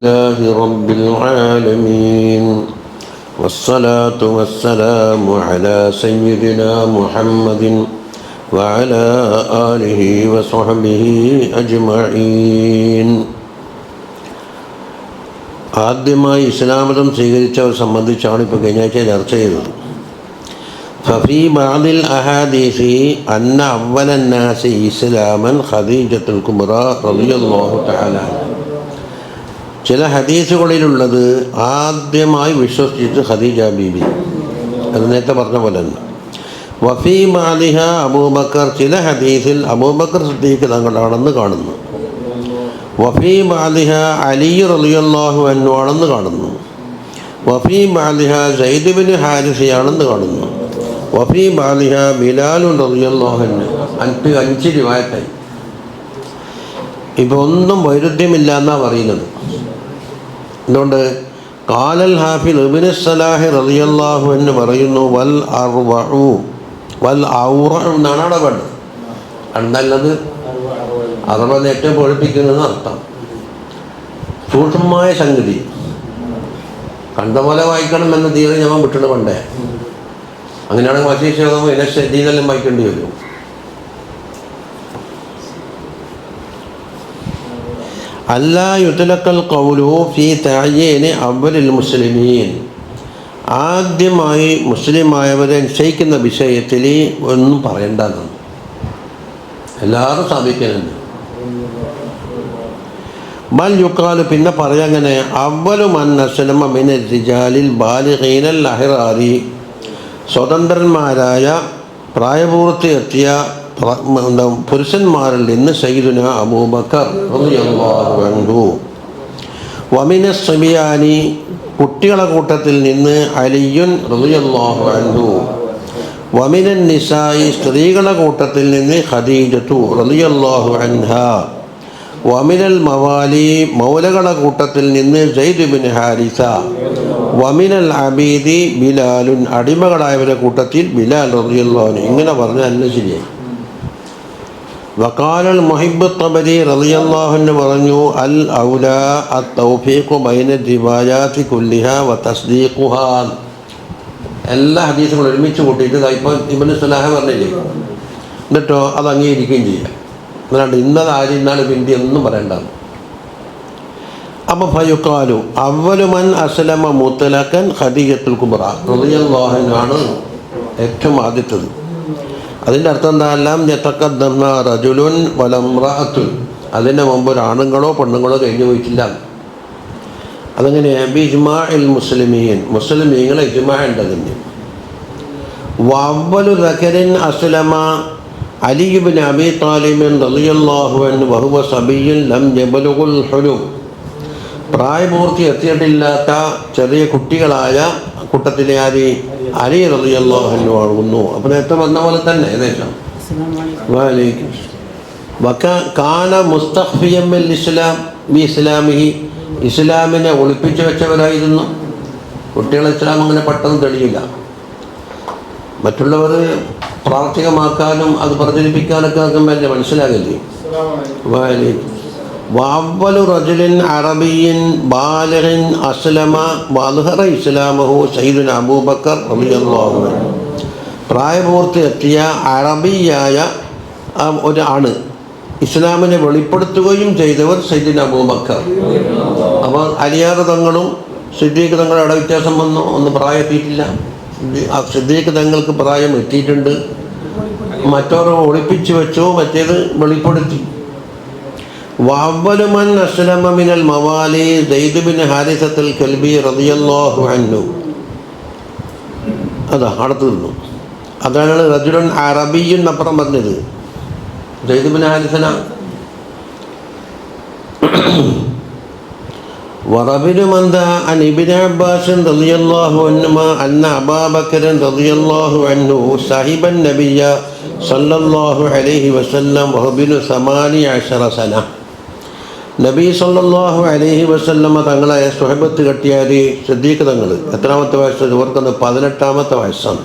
لله رب العالمين والصلاة والسلام على سيدنا محمد وعلى آله وصحبه أجمعين. ആദ്യമായി ഇസ്ലാമതം സ്വീകരിച്ചവർ സംബന്ധിച്ചാണ് ഇപ്പോൾ കഴിഞ്ഞ ആഴ്ച ചർച്ച ചെയ്തത്. ഫഫീ ബഅദിൽ അഹാദീസി അന്ന അവ്വലൻ നാസി ഇസ്ലാമൻ ഖദീജത്തുൽ കുബ്ര റളിയല്ലാഹു തആല. ചില ഹദീസുകളിലുള്ളത് ആദ്യമായി വിശ്വസിച്ചത് ഖദീജ ബീബി, അത് നേരത്തെ പറഞ്ഞ പോലെ തന്നെ. വഫീ ബഅദിഹ അബൂബക്കർ, ചില ഹദീസിൽ അബൂബക്കർ സിദ്ദീഖ് തങ്ങളാണെന്ന് കാണുന്നു. വഫീ ബഅദിഹ അലി റളിയല്ലാഹു അൻഹു ആണെന്ന് കാണുന്നു. വഫീ ബഅദിഹ സയ്യിദ് ഇബ്നു ഹാരിസയാണെന്ന് കാണുന്നു. വഫീ ബഅദിഹ ബിലാൽ റളിയല്ലാഹു അൻഹു. 5 റിവായത്തായി. ഇപ്പോൾ ഒന്നും വൈരുദ്ധ്യമില്ല എന്നാണ് പറയുന്നത്. എന്തുകൊണ്ട്? ഖാലൽ ഹാഫിദ് ഇബ്നു സലാഹ് റളിയല്ലാഹു അൻഹു പറയുന്നു, വൽ അർവഉ വൽ ഔറഉ എന്നാണ് അവിടെ വേണ്ടത്. നല്ലത് അറുപത് ഏറ്റവും പൊഴിപ്പിക്കുന്നതെന്ന് അർത്ഥം. സൂക്ഷ്മമായ സംഗതി കണ്ട പോലെ വായിക്കണം എന്ന തീരെ ഞാൻ വിട്ടിട്ട് പണ്ടേ. അങ്ങനെയാണെങ്കിൽ വശീശോധമോ ഇതെല്ലാം വായിക്കേണ്ടി വരും. അല്ലാ യുത്ലഖൽ ഖൗലു ഫീ തഅയ്യീനി അവ്വലിൽ മുസ്ലിമീൻ, ആദ്യമായി മുസ്ലിമായവരെ നിശ്ചയിക്കുന്ന വിഷയത്തിൽ ഒന്നും പറയേണ്ടതാണ്. എല്ലാവരും സ്ഥാപിക്കുന്നുണ്ട്. ബൽ യുഖാലു, പിന്നെ പറയാങ്ങനെ, അവ്വലു മൻ അസ്ലമ മിനർ റിജാലിൽ ബാലിഗീനൽ അഹ്റാരി, സ്വതന്ത്രന്മാരായ പ്രായപൂർത്തി എത്തിയ പുരുഷന്മാരിൽ നിന്ന് സയ്യിദുന അബൂബക്കർ റളിയല്ലാഹു അൻഹു. വമിനസ് സബിയാനി, കുട്ടികളെ കൂട്ടത്തിൽ നിന്ന് അലിയുൻ റളിയല്ലാഹു അൻഹു. വമിനൻ നിസായി, സ്ത്രീകളുടെ കൂട്ടത്തിൽ നിന്ന് ഖദീജത്തു റളിയല്ലാഹു അൻഹാ. വമിനൽ മവാലി, മൗലകളുടെ കൂട്ടത്തിൽ നിന്ന് സയ്യിദ് ഇബ്നു ഹാരിസ. വമിനൽ അബീദി ബിലാലുൻ, അടിമകളായവരുടെ കൂട്ടത്തിൽ ബിലാൽ റളിയല്ലാഹു അൻഹു. ഇങ്ങനെ പറഞ്ഞാൽ അല്ല ശരിയായി. വഖാലൽ മുഹിബ്ബ് തബരി റളിയല്ലാഹു അൻഹു പറഞ്ഞു, അൽ ഔലാ അത്തൗഫീഖു ബൈന റിവായാതി കുല്ലിഹാ വതസ്ദീഖുഹാ. എല്ലാ ഹദീസുകളും ഒരുമിച്ച് കൂട്ടിയിട്ട് ഇപ്പോൾ ഇബ്നു സലാഹ് പറഞ്ഞില്ലേ, എന്നിട്ടോ അത് അംഗീകരിക്കുകയും ചെയ്യാം. അല്ലാണ്ട് ഇന്നത് ആര് ഇന്നാണ് പിന്തി ഒന്നും പറയണ്ടാണ്. അപ്പം ഫയുഖാലു അവ്വലു മൻ അസ്ലമ മുത്ലഖൻ ഖദീജത്തുൽ കുബ്ര റളിയല്ലാഹു അൻഹാണ് ഏറ്റവും ആദ്യത്തത്. അതിൻ്റെ അർത്ഥം എന്താ? ലം യതഖദ്ദംന റജുലുൻ വലംറഅത്തുൻ, അതിൻ്റെ മുമ്പ് ഒരാണുങ്ങളോ പെണ്ണുങ്ങളോ കഴിഞ്ഞു പോയിട്ടില്ല. അതങ്ങനെ ബിജ്മാഇൽ മുസ്ലിമീൻ, മുസ്ലിമീങ്ങളെ ഇജ്മാ ഉണ്ടതിന്. വഅവ്വലു ദകരിൻ അസ്ലമ അലി ഇബ്നു അബീ ത്വാലിബ് റളിയല്ലാഹു അൻഹു വഹുവ സബിയ്യുൻ ലം യബ്ലുഗുൽ ഹുലും, പ്രായപൂർത്തി എത്തിയിട്ടില്ലാത്ത ചെറിയ കുട്ടികളായ കൂട്ടത്തിലെ ആര്? അലി റളിയല്ലാഹു അൻഹു ആകുന്നു. അപ്പോൾ നേരത്തെ വന്ന പോലെ തന്നെ ഏകദേശം. കാന മുസ്തഖ്ഫിയൻ ബിൽ ഇസ്ലാം ബി ഇസ്ലാമിഹി, ഇസ്ലാമിനെ ഒളിപ്പിച്ചു വെച്ചവരായിരുന്നു. കുട്ടികളെ ഇസ്ലാം അങ്ങനെ പെട്ടെന്ന് തെളിയില്ല. മറ്റുള്ളവർ പ്രാവർത്തികമാക്കാനും അത് പ്രചരിപ്പിക്കാനൊക്കെ നോക്കുമ്പോൾ മനസ്സിലാകില്ലേ. വഅവ്വലു റജുലിൻ അറബിയ്യിൻ ബാലിഗിൻ അസ്ലമ വഅദ്ഹറ ഇസ്ലാമഹു സയ്യിദുന അബൂബക്കർ റളിയല്ലാഹു അൻഹു. പ്രായപൂർത്തി എത്തിയ അറബിയായ ഒരു ആണ് ഇസ്ലാമിനെ വെളിപ്പെടുത്തുകയും ചെയ്തവർ സയ്യിദുന അബൂബക്കർ. അപ്പോൾ അലിയാർ തങ്ങളും സിദ്ദീഖ് തങ്ങളുടെ ഇട വ്യത്യാസം വന്നു. ഒന്ന് പ്രായം എത്തിയിട്ടില്ല. സിദ്ദീഖ് തങ്ങൾക്ക് പ്രായം എത്തിയിട്ടുണ്ട്. മറ്റവർ ഒളിപ്പിച്ചു വെച്ചു, മറ്റേത് വെളിപ്പെടുത്തി. വഅവ്വലു മൻ അസ്ലമ മിനൽ മവാലി സയ്യിദ് ഇബ്നു ഹാരിസത്തുൽ കൽബി റളിയല്ലാഹു അൻഹു. അതാ അടുത്ത് നിന്നു. അതാണ് റജുലുൻ അറബിയ്യുൻ അപ്പുറം പറഞ്ഞത്. സയ്യിദ് ഇബ്നു ഹാരിസന. വറബിലു മന്ദ അൻ ഇബ്നു അബ്ബാസ് റളിയല്ലാഹു അൻഹുമാ അന്ന അബൂബക്കർ റളിയല്ലാഹു അൻഹു സഹിബൻ നബിയ്യ സല്ലല്ലാഹു അലൈഹി വസല്ലം വഹുബിനു 18 സന. നബി സല്ലല്ലാഹു അലൈഹി വസല്ലമ തങ്ങളെ സുഹബത്ത് കെട്ടിയാൽ സിദ്ദീഖ് തങ്ങൾ എത്രാമത്തെ വയസ്സ്? ഇവർക്കൊന്ന് 18ാമത്തെ വയസ്സാണ്.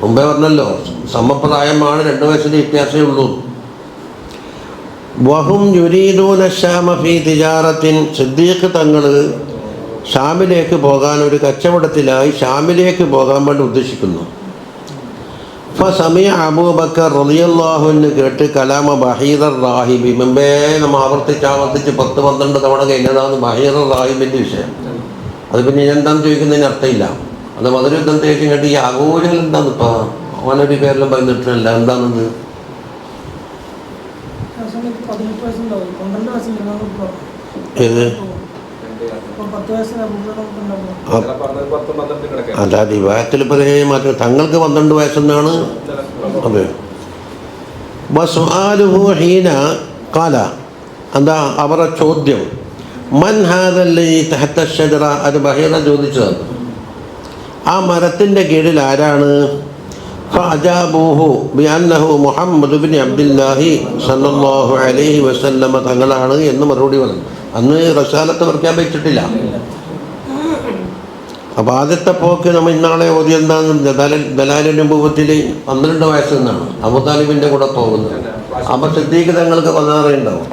മുമ്പേ പറഞ്ഞല്ലോ സമപ്രായമാണ്, 2 വയസ്സിൻ്റെ വ്യത്യാസമേ ഉള്ളൂ. വഹും യുരീദൂന ശാമ ഫീ തിജാറത്തിൻ, സിദ്ദീഖ് തങ്ങൾ ഷാമിലേക്ക് പോകാൻ ഒരു കച്ചവടത്തിലായി ഷാമിലേക്ക് പോകാൻ വേണ്ടി ഉദ്ദേശിക്കുന്നു. ഫസമിഅ അബൂബക്കർ റളിയല്ലാഹു അൻഹു കേട്ട് കലാമ ബഹീറർ റാഹിബി, മുമ്പേ നമ്മൾ ആവർത്തിച്ച് 10-12 തവണ കഴിഞ്ഞതാണ് ബഹീറർ റാഹിബിൻ്റെ വിഷയം. അത് പിന്നെ എന്താണെന്ന് ചോദിക്കുന്നതിന് അർത്ഥമില്ല. അത് മധുരയുദ്ധം തേക്കും കേട്ട് ഈ ആഘോഷം എന്താണെന്ന് ഇപ്പോൾ അവനൊരു പേരെല്ലാം പറഞ്ഞിട്ടില്ല. എന്താണെന്ന് ഏത് അതാ വിവാഹത്തിൽ പതേ മാറ്റം. തങ്ങൾക്ക് 12 വയസ്സെന്നാണ്. അതെ. വസുആലുഹു ഹീന ഖാല, എന്താ അവരുടെ ചോദ്യം, മൻ ഹാദല്ലദീ തഹത അശ്ശജറ, അത് ബഹീറ ചോദിച്ചതാണ്. ആ മരത്തിൻ്റെ കീഴിൽ ആരാണ്? ഫഅജാബൂഹു ബിഅന്നഹു മുഹമ്മദ് ഇബ്നു അബ്ദുല്ലാഹി സ്വല്ലല്ലാഹു അലൈഹി വസല്ലമ തങ്ങളാണ് എന്ന് മറുപടി പറഞ്ഞു. അന്ന് റസാലത്ത് പ്രഖ്യാപിച്ചിട്ടില്ല. അപ്പോൾ ആദ്യത്തെ പോക്ക് നമ്മൾ ഇന്നാളെ ഓതി എന്താണെന്ന് ദലാലുൽ നുബുവത്തിൽ 12 വയസ്സിൽ നിന്നാണ് അബൂതാലിബിൻ്റെ കൂടെ പോകുന്നത്. അപ്പോൾ സിദ്ദീഖ് തങ്ങൾക്ക് 16 ഉണ്ടാവും.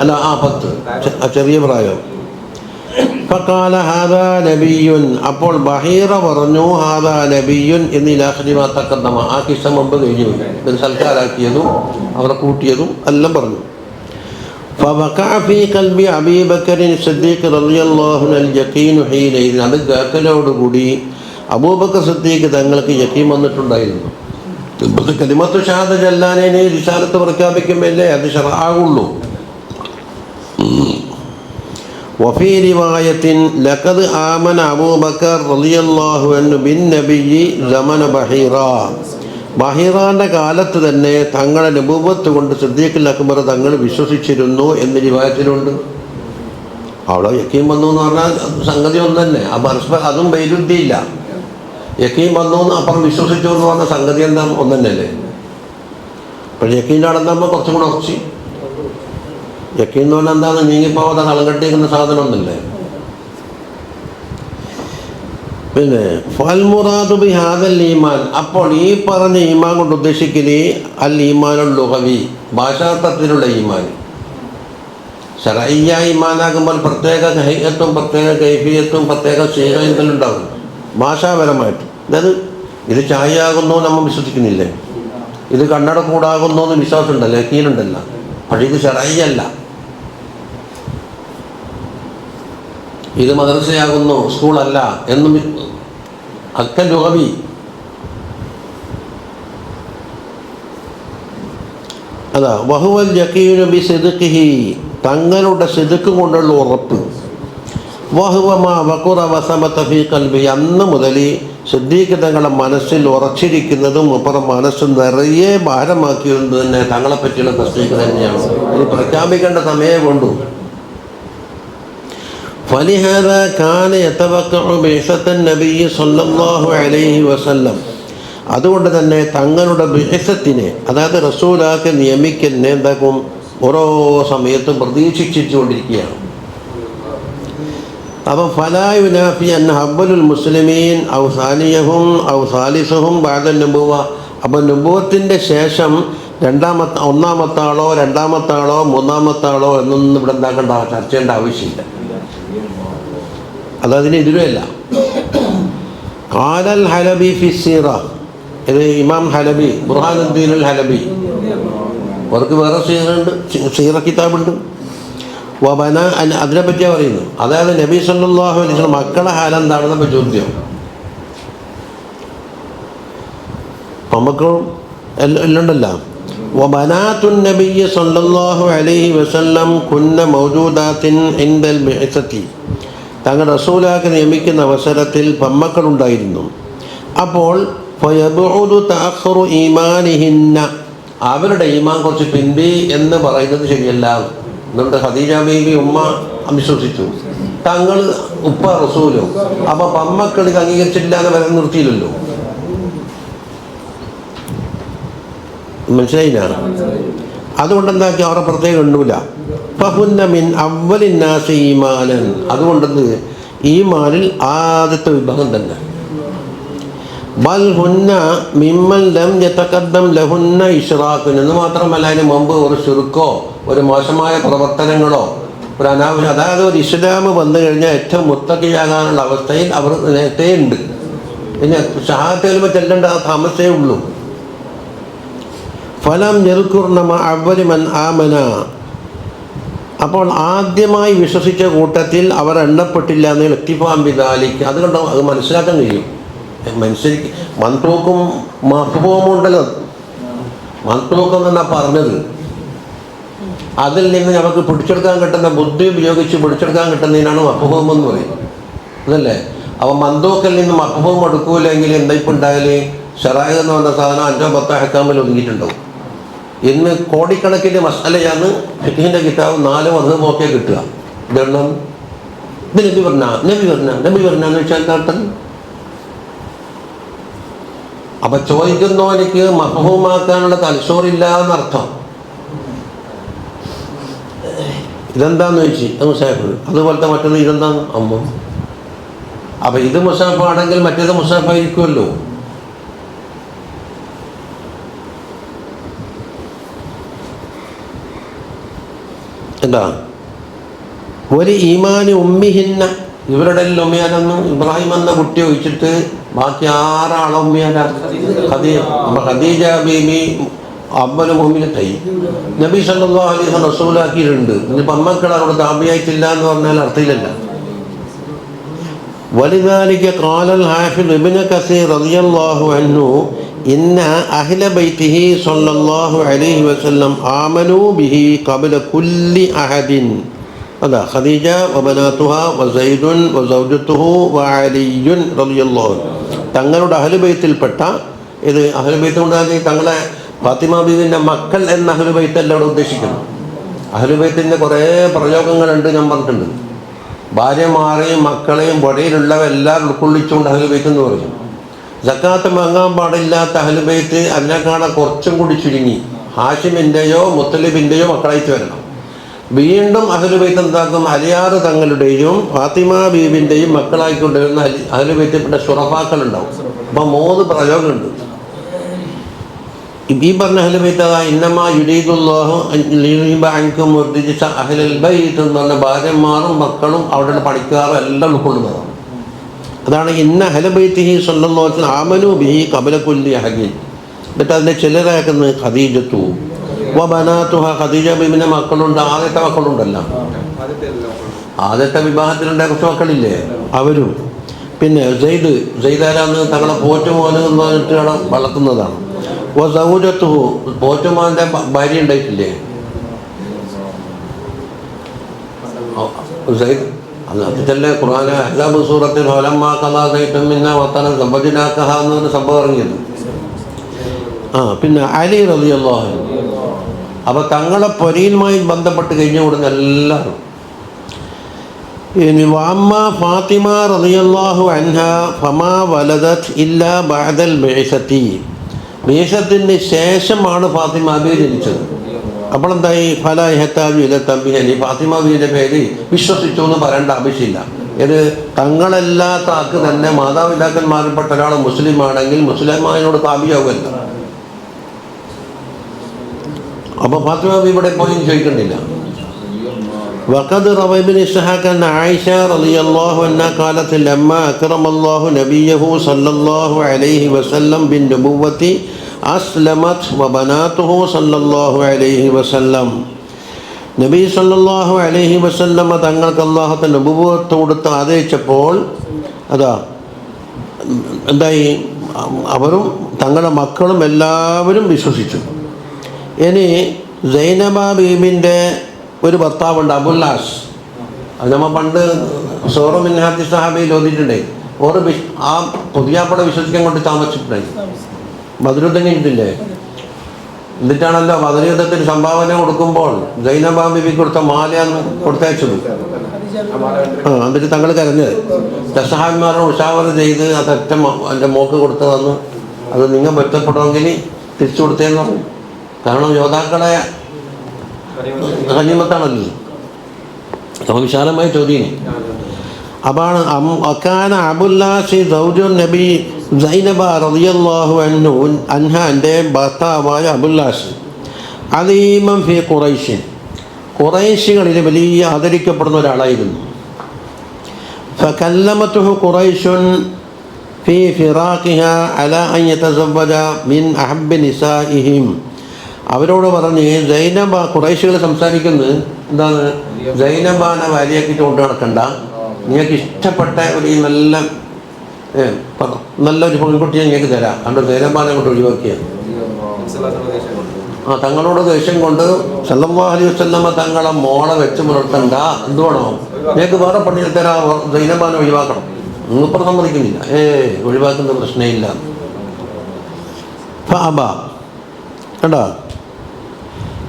10 ചെറിയ പ്രായം. ഫഖാല ഹാദാ നബിയുൻ, അപ്പോൾ ബഹീറ പറഞ്ഞു ഹാദാ നബിയുൻ എന്നിലാഖിമാ തഖദ്ദമ, ആ കിസ്സ മുമ്പ് കഴിഞ്ഞു പോയി. ഇതിന് സൽക്കാരാക്കിയതും അവരെ കൂട്ടിയതും എല്ലാം പറഞ്ഞു. فوقع في قلب أبي بكر الصديق رضي الله عنه اليقين حينئذ, അത് കേൾക്കലോടുകൂടി അബൂബക്കർ സിദ്ദീഖ് തങ്ങൾക്ക് യഖീൻ വന്നിട്ടുണ്ടായിരുന്നു. കലിമത്തു ഷഹാദ ചൊല്ലാനേ റിസാലത്ത് പ്രഖ്യാപിക്കുമ്പോഴല്ലേ അത് ശർആഉള്ളൂ. വഫീ റിവായത്തിൻ ലഖദ് ആമന അബൂബക്കർ റളിയല്ലാഹു അൻഹു ബിൻ നബിയ്യി സമന ബഹീറ, ബഹീറാൻ്റെ കാലത്ത് തന്നെ തങ്ങളെ നബുവത്ത് കൊണ്ട് സിദ്ദീഖുൽ അക്ബർ തങ്ങൾ വിശ്വസിച്ചിരുന്നു എന്ന് റിവായത്തിലുണ്ട്. അവിടെ യഖീൻ വന്നു എന്ന് പറഞ്ഞാൽ സംഗതി ഒന്ന് തന്നെ. ആ പരസ്പരം അതും വൈരുദ്ധ്യമില്ല. യഖീൻ വന്നു എന്ന് അപ്പുറം വിശ്വസിച്ചു എന്ന് പറഞ്ഞ സംഗതി എന്താ ഒന്ന് തന്നെയല്ലേ. അപ്പോൾ യഖീൻ നടന്നാകുമ്പോൾ കുറച്ചും കൂടെ ഉറച്ച്. യഖീൻ എന്ന് പറഞ്ഞാൽ എന്താണ്? നീങ്ങിപ്പോവാതെ കളം കെട്ടിയിരിക്കുന്ന സാധനം ഒന്നല്ലേ. പിന്നെ ഫൽ മുറാദു ബി ഹാദൽ ഈമാൻ, അപ്പോൾ ഈ പറഞ്ഞ ഈമാൻ കൊണ്ട് ഉദ്ദേശിക്കല് അൽ ഈമാനുൽ ലുഗവി, ഭാഷാർത്ഥത്തിലുള്ള ഈമാൻ. ശർഈയ ഈമാനാകുമ്പോൾ പ്രത്യേക ഹൈഅത്തും പ്രത്യേക കൈഫിയത്തും പ്രത്യേക ശീലങ്ങളും ഉണ്ടാകും ഭാഷാപരമായിട്ട്. അതായത് ഇത് ചായയാകുന്നു നമ്മൾ വിശ്വസിക്കുന്നില്ലേ, ഇത് കണ്ണട കൂടാകുന്നു എന്ന് വിശ്വാസമുണ്ടല്ലോ, യഖീനുണ്ടല്ലോ. പക്ഷേ ഇത് ശർഈയല്ല. ഇത് മദ്രസയാകുന്നു സ്കൂളല്ല എന്നും അക്ക ലുഗവി. അതാ വഹുവൽ യഖീനു ബി സിദ്ഖിഹി, തങ്ങളുടെ സിദ്ഖ് കൊണ്ടുള്ള ഉറപ്പ്. വഹുവ മാ വഖറ വസമത ഫീ ഖൽബി, അന്ന് മുതൽ സിദ്ദീഖ് തങ്ങളുടെ മനസ്സിൽ ഉറച്ചിരിക്കുന്നതും അപ്പുറം മനസ്സ് നിറയെ ഭാരമാക്കിയത് തന്നെ തങ്ങളെ പറ്റിയുള്ള തസ്ദീഖ് തന്നെയാണ്. ഇത് പ്രഖ്യാപിക്കേണ്ട സമയം കൊണ്ടു. فلهذا كان يتوقع بعثة النبي صلى الله عليه وسلم, അതുകൊണ്ട് തന്നെ തങ്ങളുടെ ബിഅസത്തിനെ, അതായത് റസൂലാക്ക് നിയമിക്കലിനെ എന്താക്കും ഓരോ സമയത്തും പ്രതീക്ഷിച്ചുകൊണ്ടിരിക്കുകയാണ്. അപ്പം ഫലാ യുനാഫി അൻ അവ്വലുൽ മുസ്ലിമീൻ ഔ സാനിയഹും ഔ സാലിസുഹും ബഅദ നുബുവ, അപ്പം നുബുവത്തിൻ്റെ ശേഷം ഒന്നാമത്തെ ആളോ രണ്ടാമത്തെ ആളോ മൂന്നാമത്തെ ആളോ എന്നൊന്നും ഇവിടെ എന്താക്കേണ്ട ചർച്ച ചെയ്യേണ്ട ആവശ്യമില്ല. അതതിന് എതിരുമല്ല. ഖാലൽ ഹലബി ഫി സീറ, ഇത് ഇമാം ഹലബി ബുർഹാനുദ്ദീൻ അൽ ഹലബി, അവർക്ക് വേറെ സീറുണ്ട്, സീറ കിതാബുണ്ട്. വബന, അതിനെപ്പറ്റിയാണ് പറയുന്നത്. അതായത് നബി സല്ലല്ലാഹു അലൈഹി വസല്ലം മക്കളെ ഹാലെന്താണെന്നപ്പോൾ ചോദ്യം. മക്കളും എല്ലാം ഉണ്ടല്ലോ. വബനാത്തുൻ നബിയ്യ സല്ലല്ലാഹു അലൈഹി വസല്ലം കുന്ന മൗജൂദാത്തിൻ ഇൻദൽ ബിഅസതി, തങ്ങൾ റസൂലാക്ക് നിയമിക്കുന്ന അവസരത്തിൽ പെമ്മക്കളുണ്ടായിരുന്നു. അപ്പോൾ ഫയബുഉദു തഅഖറു ഈമാനിഹിന്ന, അവരുടെ ഈമാൻ കുറച്ച് പിന്തി എന്ന് പറയുന്നത് ശരിയല്ല. നമ്മുടെ ഖദീജ ബീവി ഉമ്മ വിശ്വസിച്ചു, തങ്ങൾ ഉപ്പ റസൂലോ, അപ്പോൾ പെമ്മക്കൾ ഇത് അംഗീകരിച്ചിട്ടില്ല എന്ന് വരെ നിർത്തിയില്ലല്ലോ. മനസ്സിലായില്ല? അതുകൊണ്ടെന്താക്കി അവരെ പ്രത്യേകം എണ്ണൂല. ഫഹുന്ന മിൻ അവ്വലിൻ നാസി ഈമാനൻ, അതുകൊണ്ടത് ഈമാനിൽ ആദ്യത്തെ വിഭാഗം തന്നെ. ബൽ ഹുന്ന മിമ്മൻ ലം യതഖദ്ദം ലഹുന്ന ഇശ്റാഖുൻ എന്ന് മാത്രമല്ല, അതിന് മുമ്പ് ഒരു ശിർക്കോ ഒരു മോശമായ പ്രവർത്തനങ്ങളോ ഒരു അനാവശ്യം, അതായത് ഒരു ഇസ്ലാം വന്നു കഴിഞ്ഞാൽ ഏറ്റവും മുത്തഖിയാകാനുള്ള അവസ്ഥയിൽ അവർ നേരത്തെ ഉണ്ട്. പിന്നെ ഷഹാദത്ത് കലിമ ചെല്ലേണ്ട താമസേ ഉള്ളൂ. ഫലം യദ്കുർന അവ്വലി മൻ ആമന, അപ്പോൾ ആദ്യമായി വിശ്വസിച്ച കൂട്ടത്തിൽ അവർ എണ്ണപ്പെട്ടില്ല എന്ന് ഇക്തിഫാം ബിദാലിക്. അതുകൊണ്ട് അത് മനസ്സിലാക്കാൻ കഴിയും. മനുഷ്യർക്ക് മന്ത്രൂക്കും മഫ്ഹൂമും ഉണ്ടല്ലോ. മന്ത്രൂക്കം എന്നാ പറഞ്ഞത്, അതിൽ നിന്ന് നമുക്ക് പിടിച്ചെടുക്കാൻ കിട്ടുന്ന ബുദ്ധി ഉപയോഗിച്ച് പിടിച്ചെടുക്കാൻ കിട്ടുന്നതിനാണ് മഫ്ഹൂം എന്ന് പറയുന്നത്, അതല്ലേ? അപ്പോൾ മന്തൂക്കിൽ നിന്ന് മഫ്ഹൂം എടുക്കൂലെങ്കിൽ എന്തായിപ്പോൾ ഉണ്ടായാൽ ശറാഇ എന്ന് പറഞ്ഞ സാധനം 5 10 അഹ്കാമിൽ ഒതുങ്ങിയിട്ടുണ്ടാവും. ഇന്ന് കോടിക്കണക്കിന് മസാലയാണ് ഫിഖ്ഹിൻ്റെ കിതാബ് 4 മദ്ഹബൊക്കെ കിട്ടുക. ഇതെണ്ണം ഇത് നബി പറഞ്ഞ എന്ന് വെച്ചാൽ അർത്ഥം. അപ്പം ചോദിക്കുന്നവനിക്ക് മഫ്ഹൂമാക്കാനുള്ള തലച്ചോറില്ല എന്നർത്ഥം. ഇതെന്താന്ന് ചോദിച്ചു, അത് മുസാഫ്. അതുപോലത്തെ മറ്റൊന്ന് ഇതെന്താന്ന് അമ്മ. അപ്പം ഇത് മുസാഫാണെങ്കിൽ മറ്റേത് മുസാഫായിരിക്കുമല്ലോ. എന്താ ഒരു ഈമാന് ഉമ്മിഹിന്ന, ഇവരുടെ ഉമ്മിയാനെന്ന് ഇബ്രാഹിം എന്ന കുട്ടി ഒഴിച്ചിട്ട് ബാക്കി 6 ആളെ ഉമ്മിയാനാണ്. ഖദീജ ബീബി അബ്ബൽ മുഅ്മിനത്തൈ നബി സല്ലല്ലാഹു അലൈഹി വസല്ലം റസൂലാക്കിയിട്ടുണ്ട്. ഇനിയിപ്പോൾ അമ്മക്കൾ അവിടെ താബിയായിട്ടില്ല എന്ന് പറഞ്ഞാൽ അർത്ഥമില്ലല്ലോ. വലിദാലിക ഖാലൽ ഹാഫിദ് ഇബ്നു കസീർ റളിയല്ലാഹു അൻഹു ഇന്ന അഹ്ല ബൈതിഹി സല്ലല്ലാഹു അലൈഹി വസല്ലം ആമനൂ ബിഹി ഖബ്ല കുല്ലി അഹദിൻ. അതാ ഖദീജ വബനാതുഹ വസൈദുൻ വസൗജത്തുഹു വഅലിയുൻ റളിയല്ലാഹു. തങ്ങളുടെ അഹ്ലു ബൈത്തിൽപ്പെട്ട, ഇത് അഹ്ലു ബൈത്ത് കൊണ്ട് തങ്ങളെ ഫാത്തിമ ബീവിൻ്റെ മക്കൾ എന്ന അഹ്ലു ബൈത്തല്ല അവിടെ ഉദ്ദേശിക്കുന്നു. അഹ്ലു ബൈത്തിൻ്റെ കുറേ പ്രയോഗങ്ങളുണ്ട്, ഞാൻ പറഞ്ഞിട്ടുണ്ട്. ഭാര്യമാരെയും മക്കളെയും വടയിലുള്ളവെല്ലാം ഉൾക്കൊള്ളിച്ചുകൊണ്ട് അഹ്ലു ബൈത്ത് എന്ന് പറയും. സക്കാത്ത് വാങ്ങാൻ പാടില്ലാത്ത അഹ്ലു ബൈത്ത് അതിനെക്കാണെ കുറച്ചും കൂടി ചുരുങ്ങി ഹാഷിമിൻ്റെയോ മുത്തലിബിൻ്റെയോ മക്കളായിട്ട് വരണം. വീണ്ടും അഹ്ലു ബൈത്ത് എന്താക്കും, അലിയാർ തങ്ങളുടെയും ഫാത്തിമ ബീവിൻ്റെയും മക്കളായിക്കൊണ്ടിരുന്ന അഹ്ലു ബൈത്തിൽപ്പെട്ട ശുറഫാക്കളുണ്ടാവും. അപ്പം 3 പ്രയോഗമുണ്ട്. ഈ പറഞ്ഞ അഹ്ലു ബൈത്ത് ഇന്നമാ യുരീദുല്ലാഹു ലിയുദഹിബ അൻകും റിജ്സ അഹ്ലൽ ബൈത്ത് എന്ന് പറഞ്ഞ ഭാര്യമാരും മക്കളും അവിടെയുള്ള പണിക്കാരും എല്ലാം ഉൾക്കൊള്ളുന്നതാണ്. അതാണ് ഇന്ന അഹ്ല ബൈത്തിഹി സ്വല്ലല്ലാഹു അലൈഹി വസല്ലം ആമനൂ ബിഹി ഖബ്ല കുല്ലി അഹദിൻ. എന്നിട്ട് അതിൻ്റെ ചിലരാക്കുന്നത് ഖദീജത്തു വബനാതുഹ, ഖദീജ ബീവിൻ്റെ മക്കളുണ്ട്. ആദ്യത്തെ മക്കളുണ്ടല്ലോ, ആദ്യത്തെ വിവാഹത്തിലുണ്ടായ കുറച്ച് മക്കളില്ലേ അവരും. പിന്നെ സെയ്ദാരാന്ന് തങ്ങളെ പോറ്റുമോന് എന്ന് പറഞ്ഞിട്ട് വളർത്തുന്നതാണ്. സൗജത്തുഹു, പോറ്റുമോൻ്റെ ഭാര്യ ഉണ്ടായിട്ടില്ലേ അതിലെ ഖുർആൻ അഹ്സാബ് സൂറത്തിൽ ഫലമ്മാ ഖദാ സൈദുൻ മിന്നാ വതറൻ സബജ്നാകഹ എന്നൊരു സംഭവം ഇറങ്ങിയത്. പിന്നെ അലി റളിയല്ലാഹു അൻഹു. അപ്പോൾ തങ്ങളെ പൊരയുമായി ബന്ധപ്പെട്ട് കഴിഞ്ഞ ഉടനെ എല്ലാവരും. ഇനി വഅമ്മ ഫാത്തിമ റളിയല്ലാഹു അൻഹാ ഫമാ വലദത് ഇല്ലാ ബഅദൽ ബിഅസതി. ബിഅസത്തിന് ശേഷമാണ് ഫാത്തിമ ബീവി ജനിച്ചത്. അപ്പോൾ എന്തായി, ഫല ഇഹ്താജു ഇല തംബീഹി. ഫാത്തിമ ബീവിയുടെ പേര് വിശ്വസിച്ചു എന്ന് പറയേണ്ട ആവശ്യമില്ല. ഇത് തങ്ങളല്ലാത്ത ആൾക്ക് തന്നെ മാതാപിതാക്കന്മാരിൽപ്പെട്ട ഒരാൾ മുസ്ലിം ആണെങ്കിൽ മുസ്ലിമായതിനോട് താബിയാവുമല്ലോ. അപ്പോൾ ഫാത്തിമ ബീവി ഇവിടെ പോയി ചോദിക്കണ്ടില്ല. وقد روى ابن إسحاق أن عائشة رضي الله عنها قالت لما أكرم الله نبيه صلى الله عليه وسلم بالنبوة أسلمت وبناته صلى الله عليه وسلم. നബി സല്ലല്ലാഹു അലൈഹി വസല്ലം തങ്ങൾക്ക് അല്ലാഹു നബുവത്ത് കൊടുത്ത് ആദരിച്ചപ്പോൾ അതാ എന്തായി, അവരും തങ്ങളുടെ മക്കളും എല്ലാവരും വിശ്വസിച്ചു. ഇനി സൈനബ ബീബിൻ്റെ ഒരു ഭർത്താവുണ്ട് അബുല്ലാസ്. അത് നമ്മൾ പണ്ട് സൂറ മിൻഹാജ് സഹാബയിൽ ഓതിയിട്ടുണ്ടേ. ഓരോ ആ പുതിയാപ്പട വിശ്വസിക്കാൻ കൊണ്ട് താമസിച്ചിട്ടുണ്ടായി. ബദറുദ്ദീൻ ഇല്ലേ, എന്നിട്ടാണല്ലോ ബദർ യുദ്ധത്തിന് സംഭാവന കൊടുക്കുമ്പോൾ സൈനബ ബീബിക്ക് കൊടുത്ത മാലയാണ് കൊടുത്തയച്ചത്. എന്നിട്ട് തങ്ങൾ കരഞ്ഞത് സഹാബിമാരുടെ ഉഷാവറ ചെയ്ത് അതൊറ്റ എൻ്റെ മോക്ക് കൊടുത്തതെന്ന്, അത് നിങ്ങൾ ബന്ധപ്പെടുമെങ്കിൽ തിരിച്ചു കൊടുത്തേന്ന് പറഞ്ഞു. കാരണം യോദ്ധാക്കളെ ഖനീമത്താണല്ലോ, അപ്പോൾ വിശാലമായ ചോദ്യം. അപ്പാണ് അക്കാന അബുല്ലാസി സൗജുൻ നബി സൈനബ റളിയല്ലാഹു അൻഹാൻ്റെ ഭർത്താവായ അബുല്ലാസ് അദീമൻ ഫി ഖുറൈശിൻ, ഖുറൈശികളിൽ വലിയ ആദരിക്കപ്പെടുന്ന ഒരാളായിരുന്നു. ഫകല്ലമതുഹു ഖുറൈശുൻ ഫി ഫിറാഖിഹാ അലാ അൻ യതസവ്വജ മിൻ അഹബ്ബി നിസാഇഹിം. അവരോട് പറഞ്ഞ് സൈനബ, ഖുറൈശികൾ സംസാരിക്കുന്നത് എന്താണ്, സൈനബാനെ ഭാര്യയാക്കിയിട്ട് കൊണ്ട് നടക്കണ്ട, നിങ്ങൾക്ക് ഇഷ്ടപ്പെട്ട ഒരു നല്ലൊരു പെൺകുട്ടിയെ നിങ്ങൾക്ക് തരാം, അതുകൊണ്ട് സൈനബാനെ കൊണ്ട് ഒഴിവാക്കിയത്. തങ്ങളോട് ദേഷ്യം കൊണ്ട് സല്ലല്ലാഹു അലൈഹി വസല്ലമ തങ്ങളെ മോളെ വെച്ച് പുലർത്തണ്ട, എന്തുവേണോ നിങ്ങൾക്ക് വേറെ പണിയിൽ തരാം, സൈനബാനെ ഒഴിവാക്കണം. നിങ്ങളിപ്പോൾ സമ്മതിക്കുന്നില്ല, ഒഴിവാക്കുന്ന പ്രശ്നമില്ല. കണ്ടോ,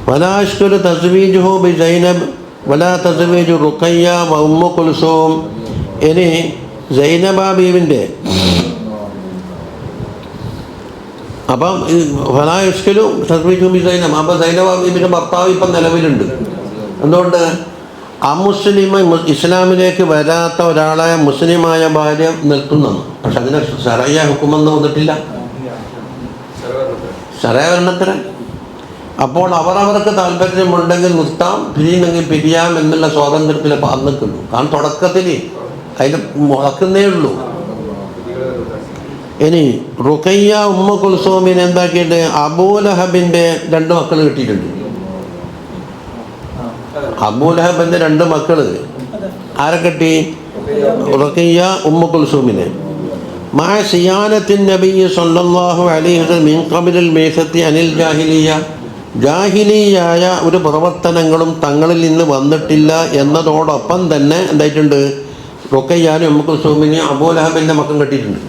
വലാ യശ്കുലു തസ്വീജുഹു ബി സൈനബ് വലാ തസ്വീജു റുഖയ്യ വ ഉമ്മു കുൽസൂം. ഇനി സൈനബ ബീവിൻ്റെ അപ്പം വലാ യശ്കുലു തസ്വീജുഹു ബി സൈനബ്, അപ്പം സൈനബ ബീവിൻ്റെ ഭർത്താവ് ഇപ്പം നിലവിലുണ്ട്. എന്തുകൊണ്ട് ഇസ്ലാമിലേക്ക് വരാത്ത ഒരാളെ മുസ്ലിമായ ഭാര്യ നിർത്തുന്നു. പക്ഷെ അതിന് ശറയ്യ ഹുക്കുമൊന്നും വന്നിട്ടില്ല, ശറയ വരണത്തിന്. അപ്പോൾ അവരവർക്ക് താല്പര്യമുണ്ടെങ്കിൽ നിർത്താം, പിരിയുന്നെങ്കിൽ പിരിയാം എന്നുള്ള സ്വാതന്ത്ര്യത്തിൽ നിൽക്കുന്നു. കാരണം തുടക്കത്തിൽ അതിന് മുളക്കുന്നേ ഉള്ളൂ. ഇനി റുഖയ്യ ഉമ്മ കുൽസൂമിനെ എന്താക്കിയിട്ട് അബൂലഹബിൻ്റെ 2 മക്കൾ കിട്ടിയിട്ടുണ്ട്. അബൂലഹബിൻ്റെ 2 മക്കൾ ആരെ കെട്ടി? റുഖയ്യ ഉമ്മ കുൽസൂമിനെ. മഅ സിയാനത്തിൻ നബി സല്ലല്ലാഹു അലൈഹി വസല്ലം മിൻ ഖബലിൽ ബൈസത്തി അനിൽ ജാഹിലിയ്യ, ജാഹിലിയായ ഒരു പ്രവർത്തനങ്ങളും തങ്ങളിൽ നിന്ന് വന്നിട്ടില്ല എന്നതോടൊപ്പം തന്നെ എന്തായിട്ടുണ്ട്, റുഖയ്യാനും ഉമ്മ കുൽസൂമിനെയും അബൂലഹബിൻ്റെ മക്കൾ കെട്ടിയിട്ടുണ്ട്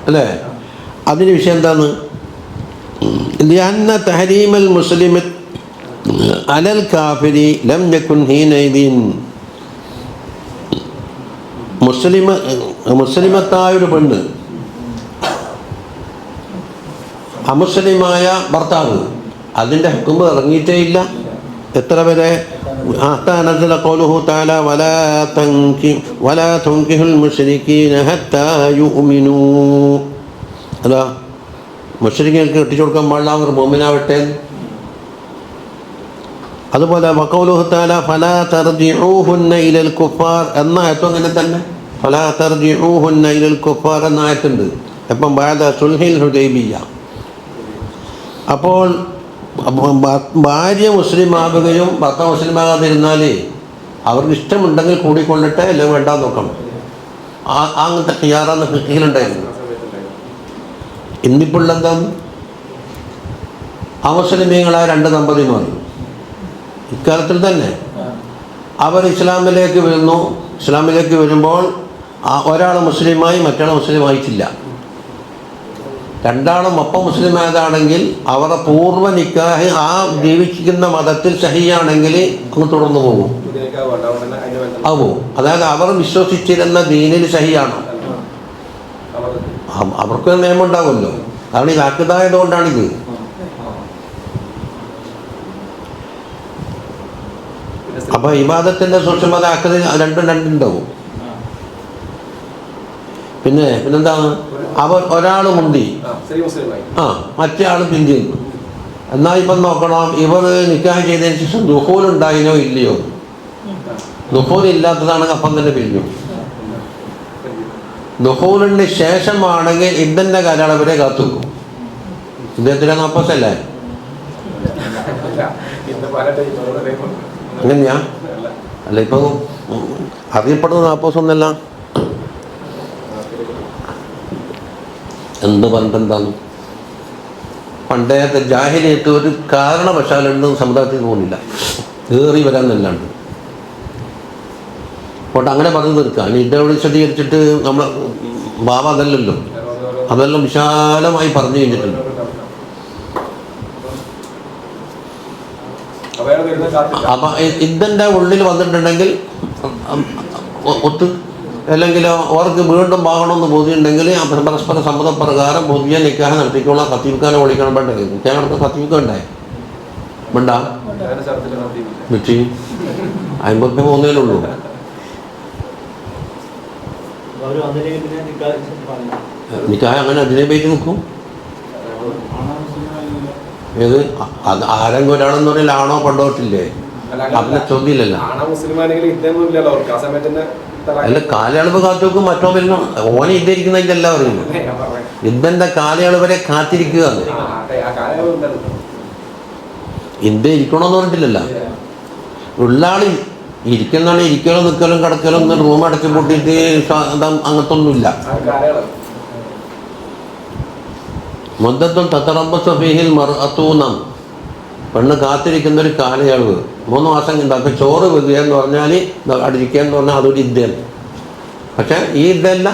അല്ലേ. അതിന് വിഷയം എന്താണ്? ലിഅന്ന തഹരീമൽ മുസ്ലിമി അലൽ കാഫിരി ലം യകുൻ ഹീനൈദിൻ. മുസ്ലിമത്തായൊരു പെണ്ണ് അമുസ്ലിമായ ഭർത്താവ്, അതിൻ്റെ ഹുക്മ് ഇറങ്ങിയിട്ടേ ഇല്ല. എത്ര വരെ? നസല ഖൗലുഹു തആല വലാ തുൻകിഹുൽ മുശ്രികീന ഹത്താ യുഅ്മിനൂ. അതാ മുശ്രികീങ്ങൾക്ക് കെട്ടിച്ചു കൊടുക്കാൻ പാടില്ല, അവർ മുഅ്മിനാവട്ടെ. അതുപോലെ വഖൗലുഹു തആല ഫലാ തർജിഊഹുന്ന ഇലൽ കുഫാർ എന്ന ആയത്തും അങ്ങനെ തന്നെ. ഫലാ തർജിഊഹുന്ന ഇലൽ കുഫാർ എന്ന ആയത്തുണ്ട്. അപ്പം ബഅദ സുൽഹിൽ ഹുദൈബിയ്യ. അപ്പോൾ ഭാര്യ മുസ്ലിമാവുകയും ഭർത്താവ് മുസ്ലിമാകാതിരുന്നാൽ അവർക്ക് ഇഷ്ടമുണ്ടെങ്കിൽ കൂടിക്കൊണ്ടിട്ട് എല്ലാം വേണ്ടാന്ന് നോക്കണം. അങ്ങനത്തെ ഖിയാറാന്ന് ഫിഖിലുണ്ടായിരുന്നു. ഇന്നിപ്പോൾ എന്താണ്, അമുസ്ലിമീങ്ങളായ 2 ദമ്പതിമാർ ഇക്കാലത്തിൽ തന്നെ അവർ ഇസ്ലാമിലേക്ക് വരുന്നു. ഇസ്ലാമിലേക്ക് വരുമ്പോൾ ഒരാൾ മുസ്ലിമായി, മറ്റൊരാൾ മുസ്ലിമായിട്ടില്ല. 2ആളും ഒപ്പം മുസ്ലിമായതാണെങ്കിൽ അവരുടെ പൂർവ്വ നിക്കാഹ് ആ ജീവിക്കുന്ന മതത്തിൽ സഹിയാണെങ്കിൽ അങ്ങ് തുടർന്നു പോകും. അതായത് അവർ വിശ്വസിച്ചിരുന്ന ദീനിൽ സഹിയാണ്. അവർക്ക് നിയമം ഉണ്ടാവുമല്ലോ. കാരണം ഇത് ആക്കിയതായതുകൊണ്ടാണിത്. അപ്പോൾ ഇബാദത്തിൻ്റെ സൂക്ഷ്മത ആക്കത് രണ്ടുണ്ടാവും. പിന്നെന്താണ്, അവർ ഒരാൾ മുന്തി മറ്റേ ആൾ പിന്തിരുന്നു. എന്നാൽ ഇപ്പം നോക്കണം, ഇവർ നിക്കാഹ് ചെയ്തതിന് ശേഷം ദുഖൂലുണ്ടായിനോ ഇല്ലയോ. ദുഖൂലില്ലാത്തതാണെങ്കിൽ അപ്പം തന്നെ പിരിഞ്ഞു. ദുഖൂലിന് ശേഷമാണെങ്കിൽ ഇദ്ദൻ്റെ കാലയളവിനെ കാത്തുവെക്കും. ഇദ്ദേഹത്തിൻ്റെ 40 അല്ലേ? അങ്ങനെയാ? അല്ല, ഇപ്പം അറിയപ്പെടുന്ന 40 ഒന്നല്ല. എന്ത് പറഞ്ഞിട്ടെന്താണ്, പണ്ടത്തെ ജാഹിലിയത്ത് ഒരു കാരണവശാലും സമുദായത്തിൽ തോന്നില്ല, കയറി വരാമെന്നല്ലാണ്ട്. അപ്പോൾ അങ്ങനെ പറഞ്ഞു തീർക്കുക. ഇനി ഇതോട് വിശദീകരിച്ചിട്ട് നമ്മൾ ഭാവ അതല്ലല്ലോ, അതെല്ലാം വിശാലമായി പറഞ്ഞു കഴിഞ്ഞിട്ടുണ്ട്. അപ്പം ഇതിൻ്റെ ഉള്ളിൽ വന്നിട്ടുണ്ടെങ്കിൽ ഒത്ത്, അല്ലെങ്കിലോ അവർക്ക് വീണ്ടും വാങ്ങണമെന്ന് ബോധ്യമുണ്ടെങ്കിൽ പരസ്പര സമ്മതപ്രകാരം ബോധ്യ നിക്കാഹ് നടത്തിക്കോളാം. ഖത്തീബ്ഖാനെ വിളിക്കണം. വേണ്ടേ? നിക്കാഹ് നടത്താൻ ഖത്തീബ്ഖാണ്ടേ വേണ്ട? വിട്ടി 50 രൂപ പോകുന്നതിലേ ഉള്ളൂ. നിക്കാഹ് അങ്ങനെ അതിനെ പേര് നിൽക്കും. ഏത് അത് ആരെങ്കിലും ഒരാളെന്ന് പറഞ്ഞാൽ ആണോ പണ്ടോട്ടില്ലേ? അതിനെ ചോദ്യമില്ലല്ലോ. അല്ല, കാലയളവ് കാത്തുവെക്കും. മറ്റോ വരുന്നു ഓനെ ഇദ്ദയിരിക്കുന്നതിൻ്റെ അല്ല പറയുന്നത്. ഇദ്ദൻ്റെ കാലയളവ് വരെ കാത്തിരിക്കുക. ഇദ്ദ ഇരിക്കണമെന്ന് പറഞ്ഞിട്ടില്ലല്ലോ. ഉള്ള ആൾ ഇരിക്കുന്നതാണ്. ഇരിക്കലും നിൽക്കലും കിടക്കലും ഒന്ന് റൂം അടച്ചു പൂട്ടിയിട്ട് അങ്ങനത്തെ ഒന്നുമില്ല. മുദ്ദത്തും തത്തറബസ്സു ഫീഹിൽ മർഅത്തൂനം, പെണ്ണ് കാത്തിരിക്കുന്ന ഒരു കാലയളവ് 3 മാസം ഉണ്ടാക്കുക. ചോറ് വെക്കുക എന്ന് പറഞ്ഞാൽ അടിക്കുക എന്ന് പറഞ്ഞാൽ അതൊരു ഇദ്ദയാണ്. പക്ഷേ ഈ ഇദ്ദയല്ല,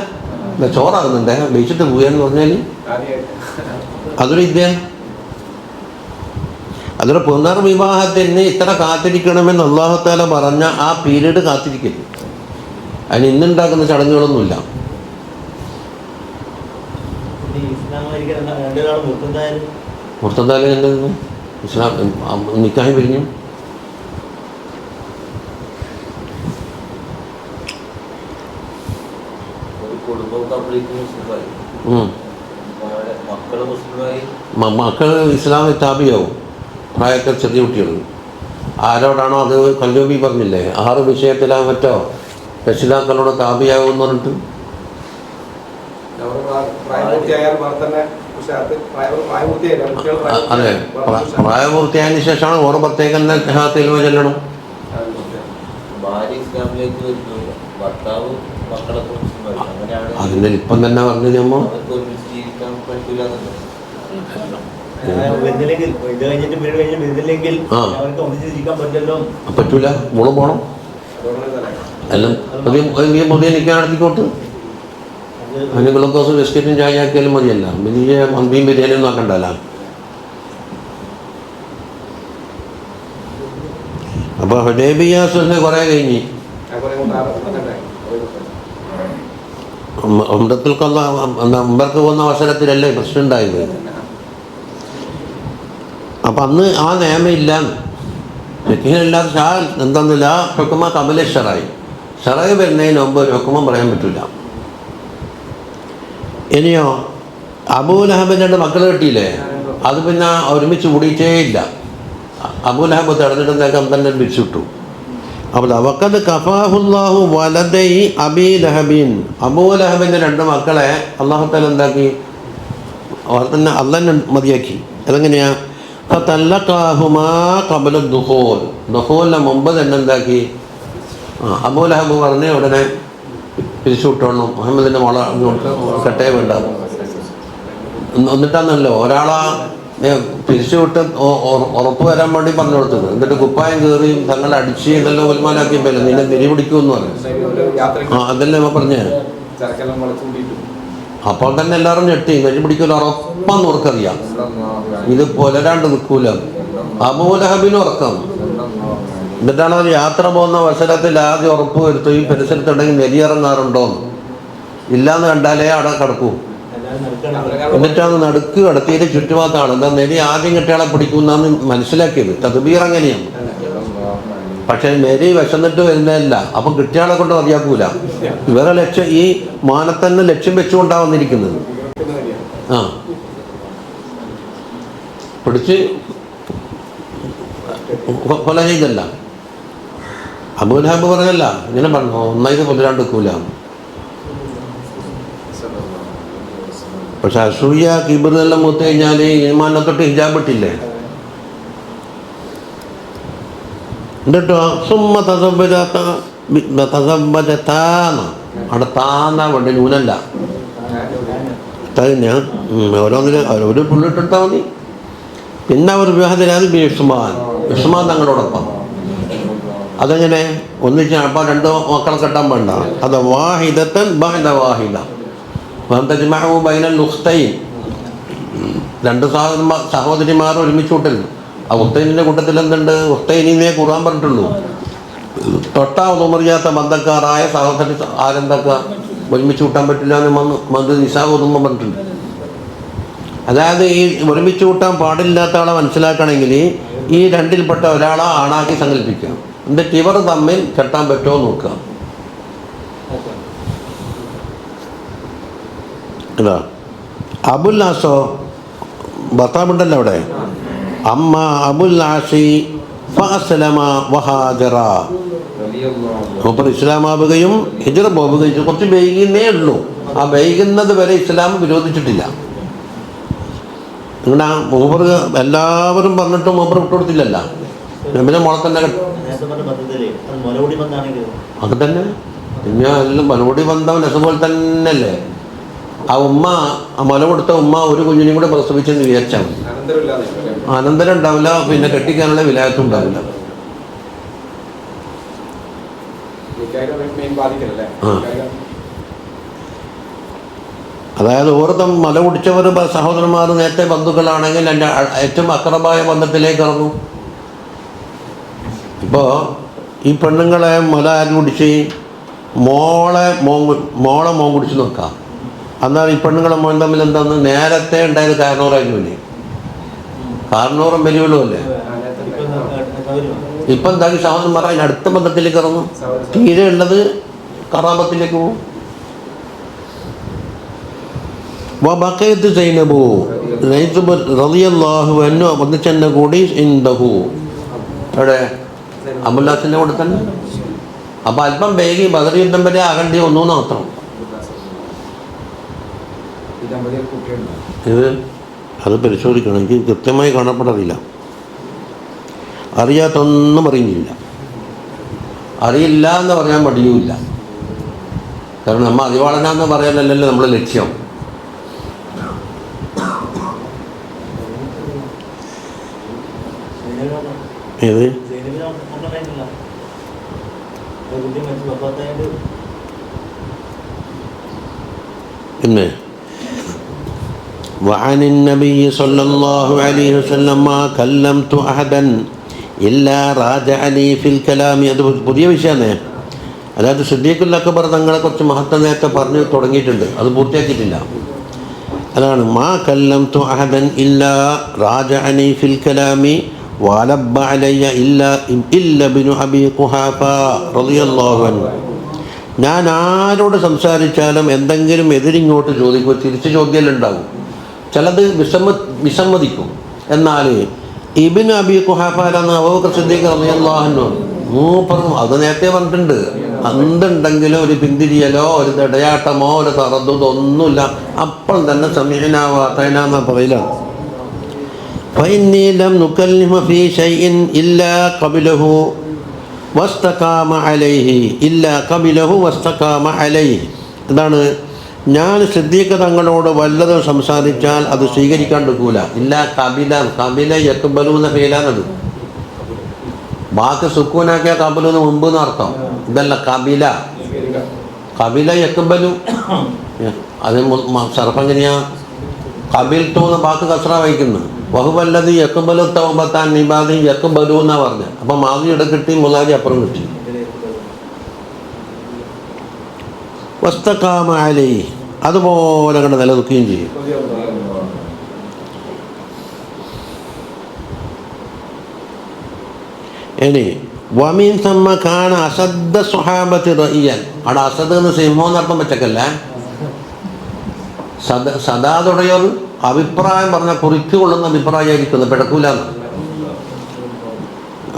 ചോറാകുന്നുണ്ട് വെച്ചിട്ട് പോവുക എന്ന് പറഞ്ഞാൽ അതൊരു ഇദ്ദയാണ്. അതൊരു പുനർവിവാഹത്തിന് ഇത്ര കാത്തിരിക്കണമെന്ന് അല്ലാഹു തആല പറഞ്ഞ ആ പീരീഡ് കാത്തിരിക്കരുത്. അതിന് ഇന്നുണ്ടാക്കുന്ന ചടങ്ങുകളൊന്നുമില്ല. മുർത്തദാല് എന്തായിരുന്നു? ഇസ്ലാം നിക്കാഹ് പിരിഞ്ഞു. മക്കൾ ഇസ്ലാമിൽ താപിയാവും. പ്രായത്തിൽ ചെറിയ കുട്ടികൾ ആരോടാണോ അത് കല്ലൂബി പറഞ്ഞില്ലേ, 6 വിഷയത്തിലാ മറ്റോ രക്ഷിതാക്കളോട് താപിയാവും എന്ന് പറഞ്ഞിട്ട്. അതെ, പ്രായപൂർത്തിയായതിനു ശേഷമാണ് ഓരോ പ്രത്യേകം ഹാത്തിൽ ചെല്ലണം. അതിൻ്റെ ഇപ്പം തന്നെ പറഞ്ഞു നമ്മ പറ്റൂല. മോള് പോണം. എല്ലാം പുതിയ നിൽക്കാൻ നടത്തിക്കോട്ട്. അതിന് ഗ്ലൂക്കോസ് ബിസ്ക്കറ്റും ചായ ആക്കിയാലും മതിയല്ല. വലിയ മന്തിയും ബിരിയാണിയും നോക്കണ്ടല്ല. അപ്പോൾ ഹുദൈബിയ്യ സുൽഹ് കുറേ കഴിഞ്ഞ് ഉംറത്തുൽ ഖളാ ഉംറക്ക് പോകുന്ന അവസരത്തിലല്ലേ പ്രശ്നം ഉണ്ടായത്. അപ്പം അന്ന് ആ നിയമമില്ല. ചെക്കിനില്ലാത്ത ഷാ എന്തെന്നില്ല ഹുക്കുമ കബല ഷറായി. ഷറായി വരുന്നതിന് മുമ്പ് ഒരു ഹുക്കുമം പറയാൻ പറ്റില്ല. ഇനിയോ അബൂലഹബിൻ്റെ 2 മക്കൾ കിട്ടിയില്ലേ, അത് പിന്നെ ഒരുമിച്ച് കൂടിയിട്ടേ ഇല്ല. അബൂലഹബ് തെരഞ്ഞെടുത്തേക്കാൻ തന്നെ പിരിച്ചുവിട്ടു. അപ്പോൾ അവക്കത് കഫാഹുല്ലാഹു വലദൈ അബീ ലഹബിൻ, അബൂലഹബിൻ്റെ 2 മക്കളെ അല്ലാഹു തആല എന്താക്കി? അവർ തന്നെ അള്ളാഹ് മതിയാക്കി. അതെങ്ങനെയാ? ഫതല്ലഖാഹുമാ ഖബല ദുഖൂൽ, ദുഖൂലിന് മുമ്പ് തന്നെ എന്താക്കി? അബൂലഹബ് പറഞ്ഞ് ഉടനെ പിരിച്ചു വിട്ടോണം, മുഹമ്മദിൻ്റെ മോളെ കെട്ടേ വേണ്ട. എന്നിട്ടാന്നല്ലോ ഒരാളാ പിരിച്ചു വിട്ട് ഉറപ്പ് വരാൻ വേണ്ടി പറഞ്ഞു കൊടുത്തത്. എന്നിട്ട് കുപ്പായം കയറി തങ്ങളെ അടിച്ച് ഇതെല്ലാം ഉൽമാനാക്കിയപ്പോൾ നിന്നെ തിരി പിടിക്കുമെന്ന് പറഞ്ഞു. അതല്ലേ നമ്മൾ പറഞ്ഞേ. അപ്പോൾ തന്നെ എല്ലാവരും ഞെട്ടി. നെരി പിടിക്കൂല, ഉറപ്പാന്ന് ഓർക്കറിയാം. ഇത് പുലരാണ്ട് നിൽക്കൂല. അബൂലഹബിന് ഉറക്കം. എന്നിട്ടാണ് അവർ യാത്ര പോകുന്ന അവസരത്തിൽ ആദ്യം ഉറപ്പ് വരുത്തുകയും പരിസരത്തുണ്ടെങ്കിൽ നെരിയിറങ്ങാറുണ്ടോന്ന്. ഇല്ലാന്ന് കണ്ടാലേ അവിടെ കിടക്കൂ. എന്നിട്ടാണ് നടുക്ക് കടത്തിയിട്ട് ചുറ്റുഭാഗത്താണ്. എന്താ നെരി ആദ്യം കെട്ടിയാളെ പിടിക്കുന്നാന്ന് മനസ്സിലാക്കിയത്. തദ്ബീർ അങ്ങനെയാണ്. പക്ഷെ നെരി വിശന്നിട്ട് വരുന്നതല്ല. അപ്പം കിട്ടിയാളെ കൊണ്ട് മതിയാക്കൂല. ഇവരെ ലക്ഷ്യം ഈ മാനത്തന്നെ ലക്ഷ്യം വെച്ചുകൊണ്ടാണ് വന്നിരിക്കുന്നത്. പിടിച്ച് കൊല ചെയ്തല്ല. അബൂലഹബ് പറഞ്ഞല്ല, ഇങ്ങനെ പറഞ്ഞു ഒന്നായത് പുലരാണ്ട് നിൽക്കൂല. പക്ഷെ അസൂയ കിബിറെല്ലാം മൂത്ത് കഴിഞ്ഞാൽ ഈമാനെ തൊട്ട് ഹിജാബ് ഇട്ടില്ലേ. എന്നിട്ടോ സുമ്മ തസവ്വജതാന, അവിടെ താന്നാ വേണ്ട, നൂനല്ല. തന്നെയാ ഓരോന്നിനും ഒരു പുള്ളിട്ടെടുത്താൽ മതി. പിന്നെ അവർ വിവാഹത്തിലായത് ഉസ്മാൻ, ഉസ്മാൻ തങ്ങളോടൊപ്പം. അതെങ്ങനെ ഒന്നിച്ച് അപ്പം 2 മക്കളെ കെട്ടാൻ വേണ്ട. അത് വാഹിദത്തൻ ബഅദ വാഹിദ വതജ്മഉ ബൈനൽ ഉഖ്തൈൻ, 2 സഹോദരിമാർ ഒരുമിച്ച് കൂട്ടരുത്. ആ ഉഖ്തൈനിൻ്റെ കൂട്ടത്തിൽ എന്തുണ്ട്? ഉഖ്തൈനിനെ ഖുർആൻ പറഞ്ഞിട്ടുള്ളൂ. തൊട്ടാ ഒന്നുമറിയാത്ത ബന്ധക്കാരായ സഹോദരി ആരെന്താക്കുക ഒരുമിച്ച് കൂട്ടാൻ പറ്റില്ല എന്ന് മന്ത്രി നിസാ ഒന്നും പറഞ്ഞിട്ടുണ്ട്. അതായത് ഈ ഒരുമിച്ച് കൂട്ടാൻ പാടില്ലാത്ത ആളെ മനസ്സിലാക്കണമെങ്കിൽ ഈ 2ൽപ്പെട്ട ഒരാളെ ആണാക്കി സങ്കല്പിക്കുക. എന്നിട്ട് ഇവർ തമ്മിൽ കെട്ടാൻ പറ്റുമോ നോക്കുക. ഇതാ അബുൽ ആസോ ഭർത്താവുണ്ടല്ലോ അവിടെ. അമ്മ അബുൽ ആസി ഫഅസ്ലമ വഹാജറ. മൂപ്പർ ഇസ്ലാമാവുകയും ഹിജ്റ പോവുകയും കുറച്ച് വൈകുന്നേ ഉള്ളൂ. ആ വൈകുന്നത് വരെ ഇസ്ലാം വിരോധിച്ചിട്ടില്ല. നിങ്ങളുടെ മൂപ്പർ എല്ലാവരും പറഞ്ഞിട്ടും മൂപ്പർ വിട്ടുകൊടുത്തില്ലല്ല. നബിനെ മോളെ തന്നെ അത് തന്നെ. പിന്നെ എല്ലാം മലമുടി ബന്ധം അതുപോലെ തന്നെയല്ലേ. ആ ഉമ്മ, ആ മുല കൊടുത്ത ഉമ്മ ഒരു കുഞ്ഞിനെയും കൂടെ പ്രസവിച്ചെന്ന് വിചാരിച്ചാൽ മതി. അനന്തരം ഉണ്ടാവില്ല, പിന്നെ കെട്ടിക്കാനുള്ള വിലായത്തും ഉണ്ടാവില്ല. അതായത് ഓരോരുത്തം മല കുടിച്ചവർ സഹോദരന്മാർ നേരത്തെ ബന്ധുക്കളാണെങ്കിൽ എൻ്റെ ഏറ്റവും അക്രമായ ബന്ധത്തിലേക്ക് ഇറങ്ങും. ഇപ്പോൾ ഈ പെണ്ണുങ്ങളെ മല ആര് കുടിച്ച് മോളെ മോൻ കുടിച്ച് നോക്കാം. എന്നാൽ ഈ പെണ്ണുങ്ങളെ മോൻ തമ്മിൽ എന്താന്ന് നേരത്തെ ഉണ്ടായത് കാരണവരായിരുന്നില്ലേ? കാരണവറും വലിയുള്ളൂ അല്ലേ. ഇപ്പം എന്താക്കി സഹോദരന്മാർ അതിന് അടുത്ത ബന്ധത്തിലേക്ക് ഇറങ്ങും. തീരെ ഉള്ളത് കറാബത്തിലേക്ക് പോകും. വബഖയത്ത് സൈനബു റളിയല്ലാഹു അൻഹു വന്നിച്ചെന്നെ കൂടി ഇൻദഹു അവിടെ അബുല്ലാസിൻ്റെ കൂടെ തന്നെ. അപ്പം അല്പം വേഗി ബദർ യുദ്ധം വരെ ആകേണ്ടി ഒന്നു മാത്രം. ഇത് അത് പരിശോധിക്കണം. എനിക്ക് കൃത്യമായി കാണപ്പെടറിയില്ല. അറിയാത്തൊന്നും അറിയുന്നില്ല. അറിയില്ല എന്ന് പറയാൻ മടിയുമില്ല. കാരണം നമ്മൾ അതിവാളനാന്ന് പറയാനല്ലല്ലോ നമ്മളെ ലക്ഷ്യം. ഏത് പിന്നെ وعن النبي صلى الله عليه وسلم ما كلمت أحدا إلا راجعني في الكلام. അത് പുതിയ വിഷയമാണ്. അതായത് സിദ്ദീഖുൽ അക്ബർ തങ്ങളെ കുറച്ച് മഹത്വം നേരത്തെ പറഞ്ഞ് തുടങ്ങിയിട്ടുണ്ട്, അത് പൂർത്തിയാക്കിയിട്ടില്ല. അതാണ് മാ കല്ലംതു അഹദൻ ഇല്ലാ റാജഅനി ഫിൽ കലാമി വലബ്ബ അലയ്യ ഇല്ലാ ഇബ്നു അബീ ഖുഹാഫ റളിയല്ലാഹു അൻഹു. ഞാൻ ആരോട് സംസാരിച്ചാലും എന്തെങ്കിലും എതിരിങ്ങോട്ട് ചോദിക്കും, തിരിച്ച് ചോദ്യം ഉണ്ടാവും. ചിലത് വിസമ്മതിക്കും. എന്നാൽ ഇബ്നു അബീ ഖുഹാഫ എന്ന അബൂബക്കർ സിദ്ദീഖ് റളിയല്ലാഹു അൻഹു മൂപ്പറും അത് നേരത്തെ പറഞ്ഞിട്ടുണ്ട്. എന്തുണ്ടെങ്കിലും ഒരു പിന്തിരിയലോ ഒരു ഇടയാട്ടമോ ഒരു തറദ്ദുദോ ഒന്നുമില്ല, അപ്പോൾ തന്നെ സമീഅനാ വഅതഅനാ എന്ന പറയലാണ്. ഫഇന്നീ ലം നുകല്ലിമ ഫീ ശൈഇൻ ഇല്ലാ ഖബിലഹു വസ്തഖാമ അലൈഹി ഇല്ലാ ഖബിലഹു വസ്തഖാമ അലൈഹി. എന്താണ്? ഞാൻ സിദ്ദീഖ് തങ്ങളോട് വല്ലതും സംസാരിച്ചാൽ അത് സ്വീകരിക്കാൻ എടുക്കൂല. ഇല്ല കബില യക്ബലു എന്ന പേരാണത്. ബാക്കി സുക്കൂനാക്കിയ കബലു മുമ്പ് എന്നർത്ഥം. ഇതല്ല കബില യക്ബലു. അത് സർഫെങ്ങനെയാ? കബിൽ തോന്ന് ബാക്ക് കസ്ര വഹിക്കുന്നു. വഹുവല്ലത് യക്ബലു തൗബത്താൻ നിബാദി യക്ബലു എന്നാ പറഞ്ഞത്. അപ്പം മാതി ഇട കിട്ടി, മുലാദി അപ്പുറം കിട്ടി. വസ്തഖാമ അലൈഹി അതുപോലെ കണ്ട് നിലനിൽക്കുകയും ചെയ്യും. ഇനി വമീൻ സമ്മ കാന അസദ്ദ സ്വഹാബത്തി റഇയൻ. അവിടെ അസദ് എന്ന് സിംഹം എന്നർത്ഥം വെച്ചക്കല്ല, സദാ തുടങ്ങിയവർ അഭിപ്രായം പറഞ്ഞാൽ കുറിക്ക് കൊള്ളുന്ന അഭിപ്രായമായിരിക്കുന്നത്, പിഴക്കൂലെന്ന്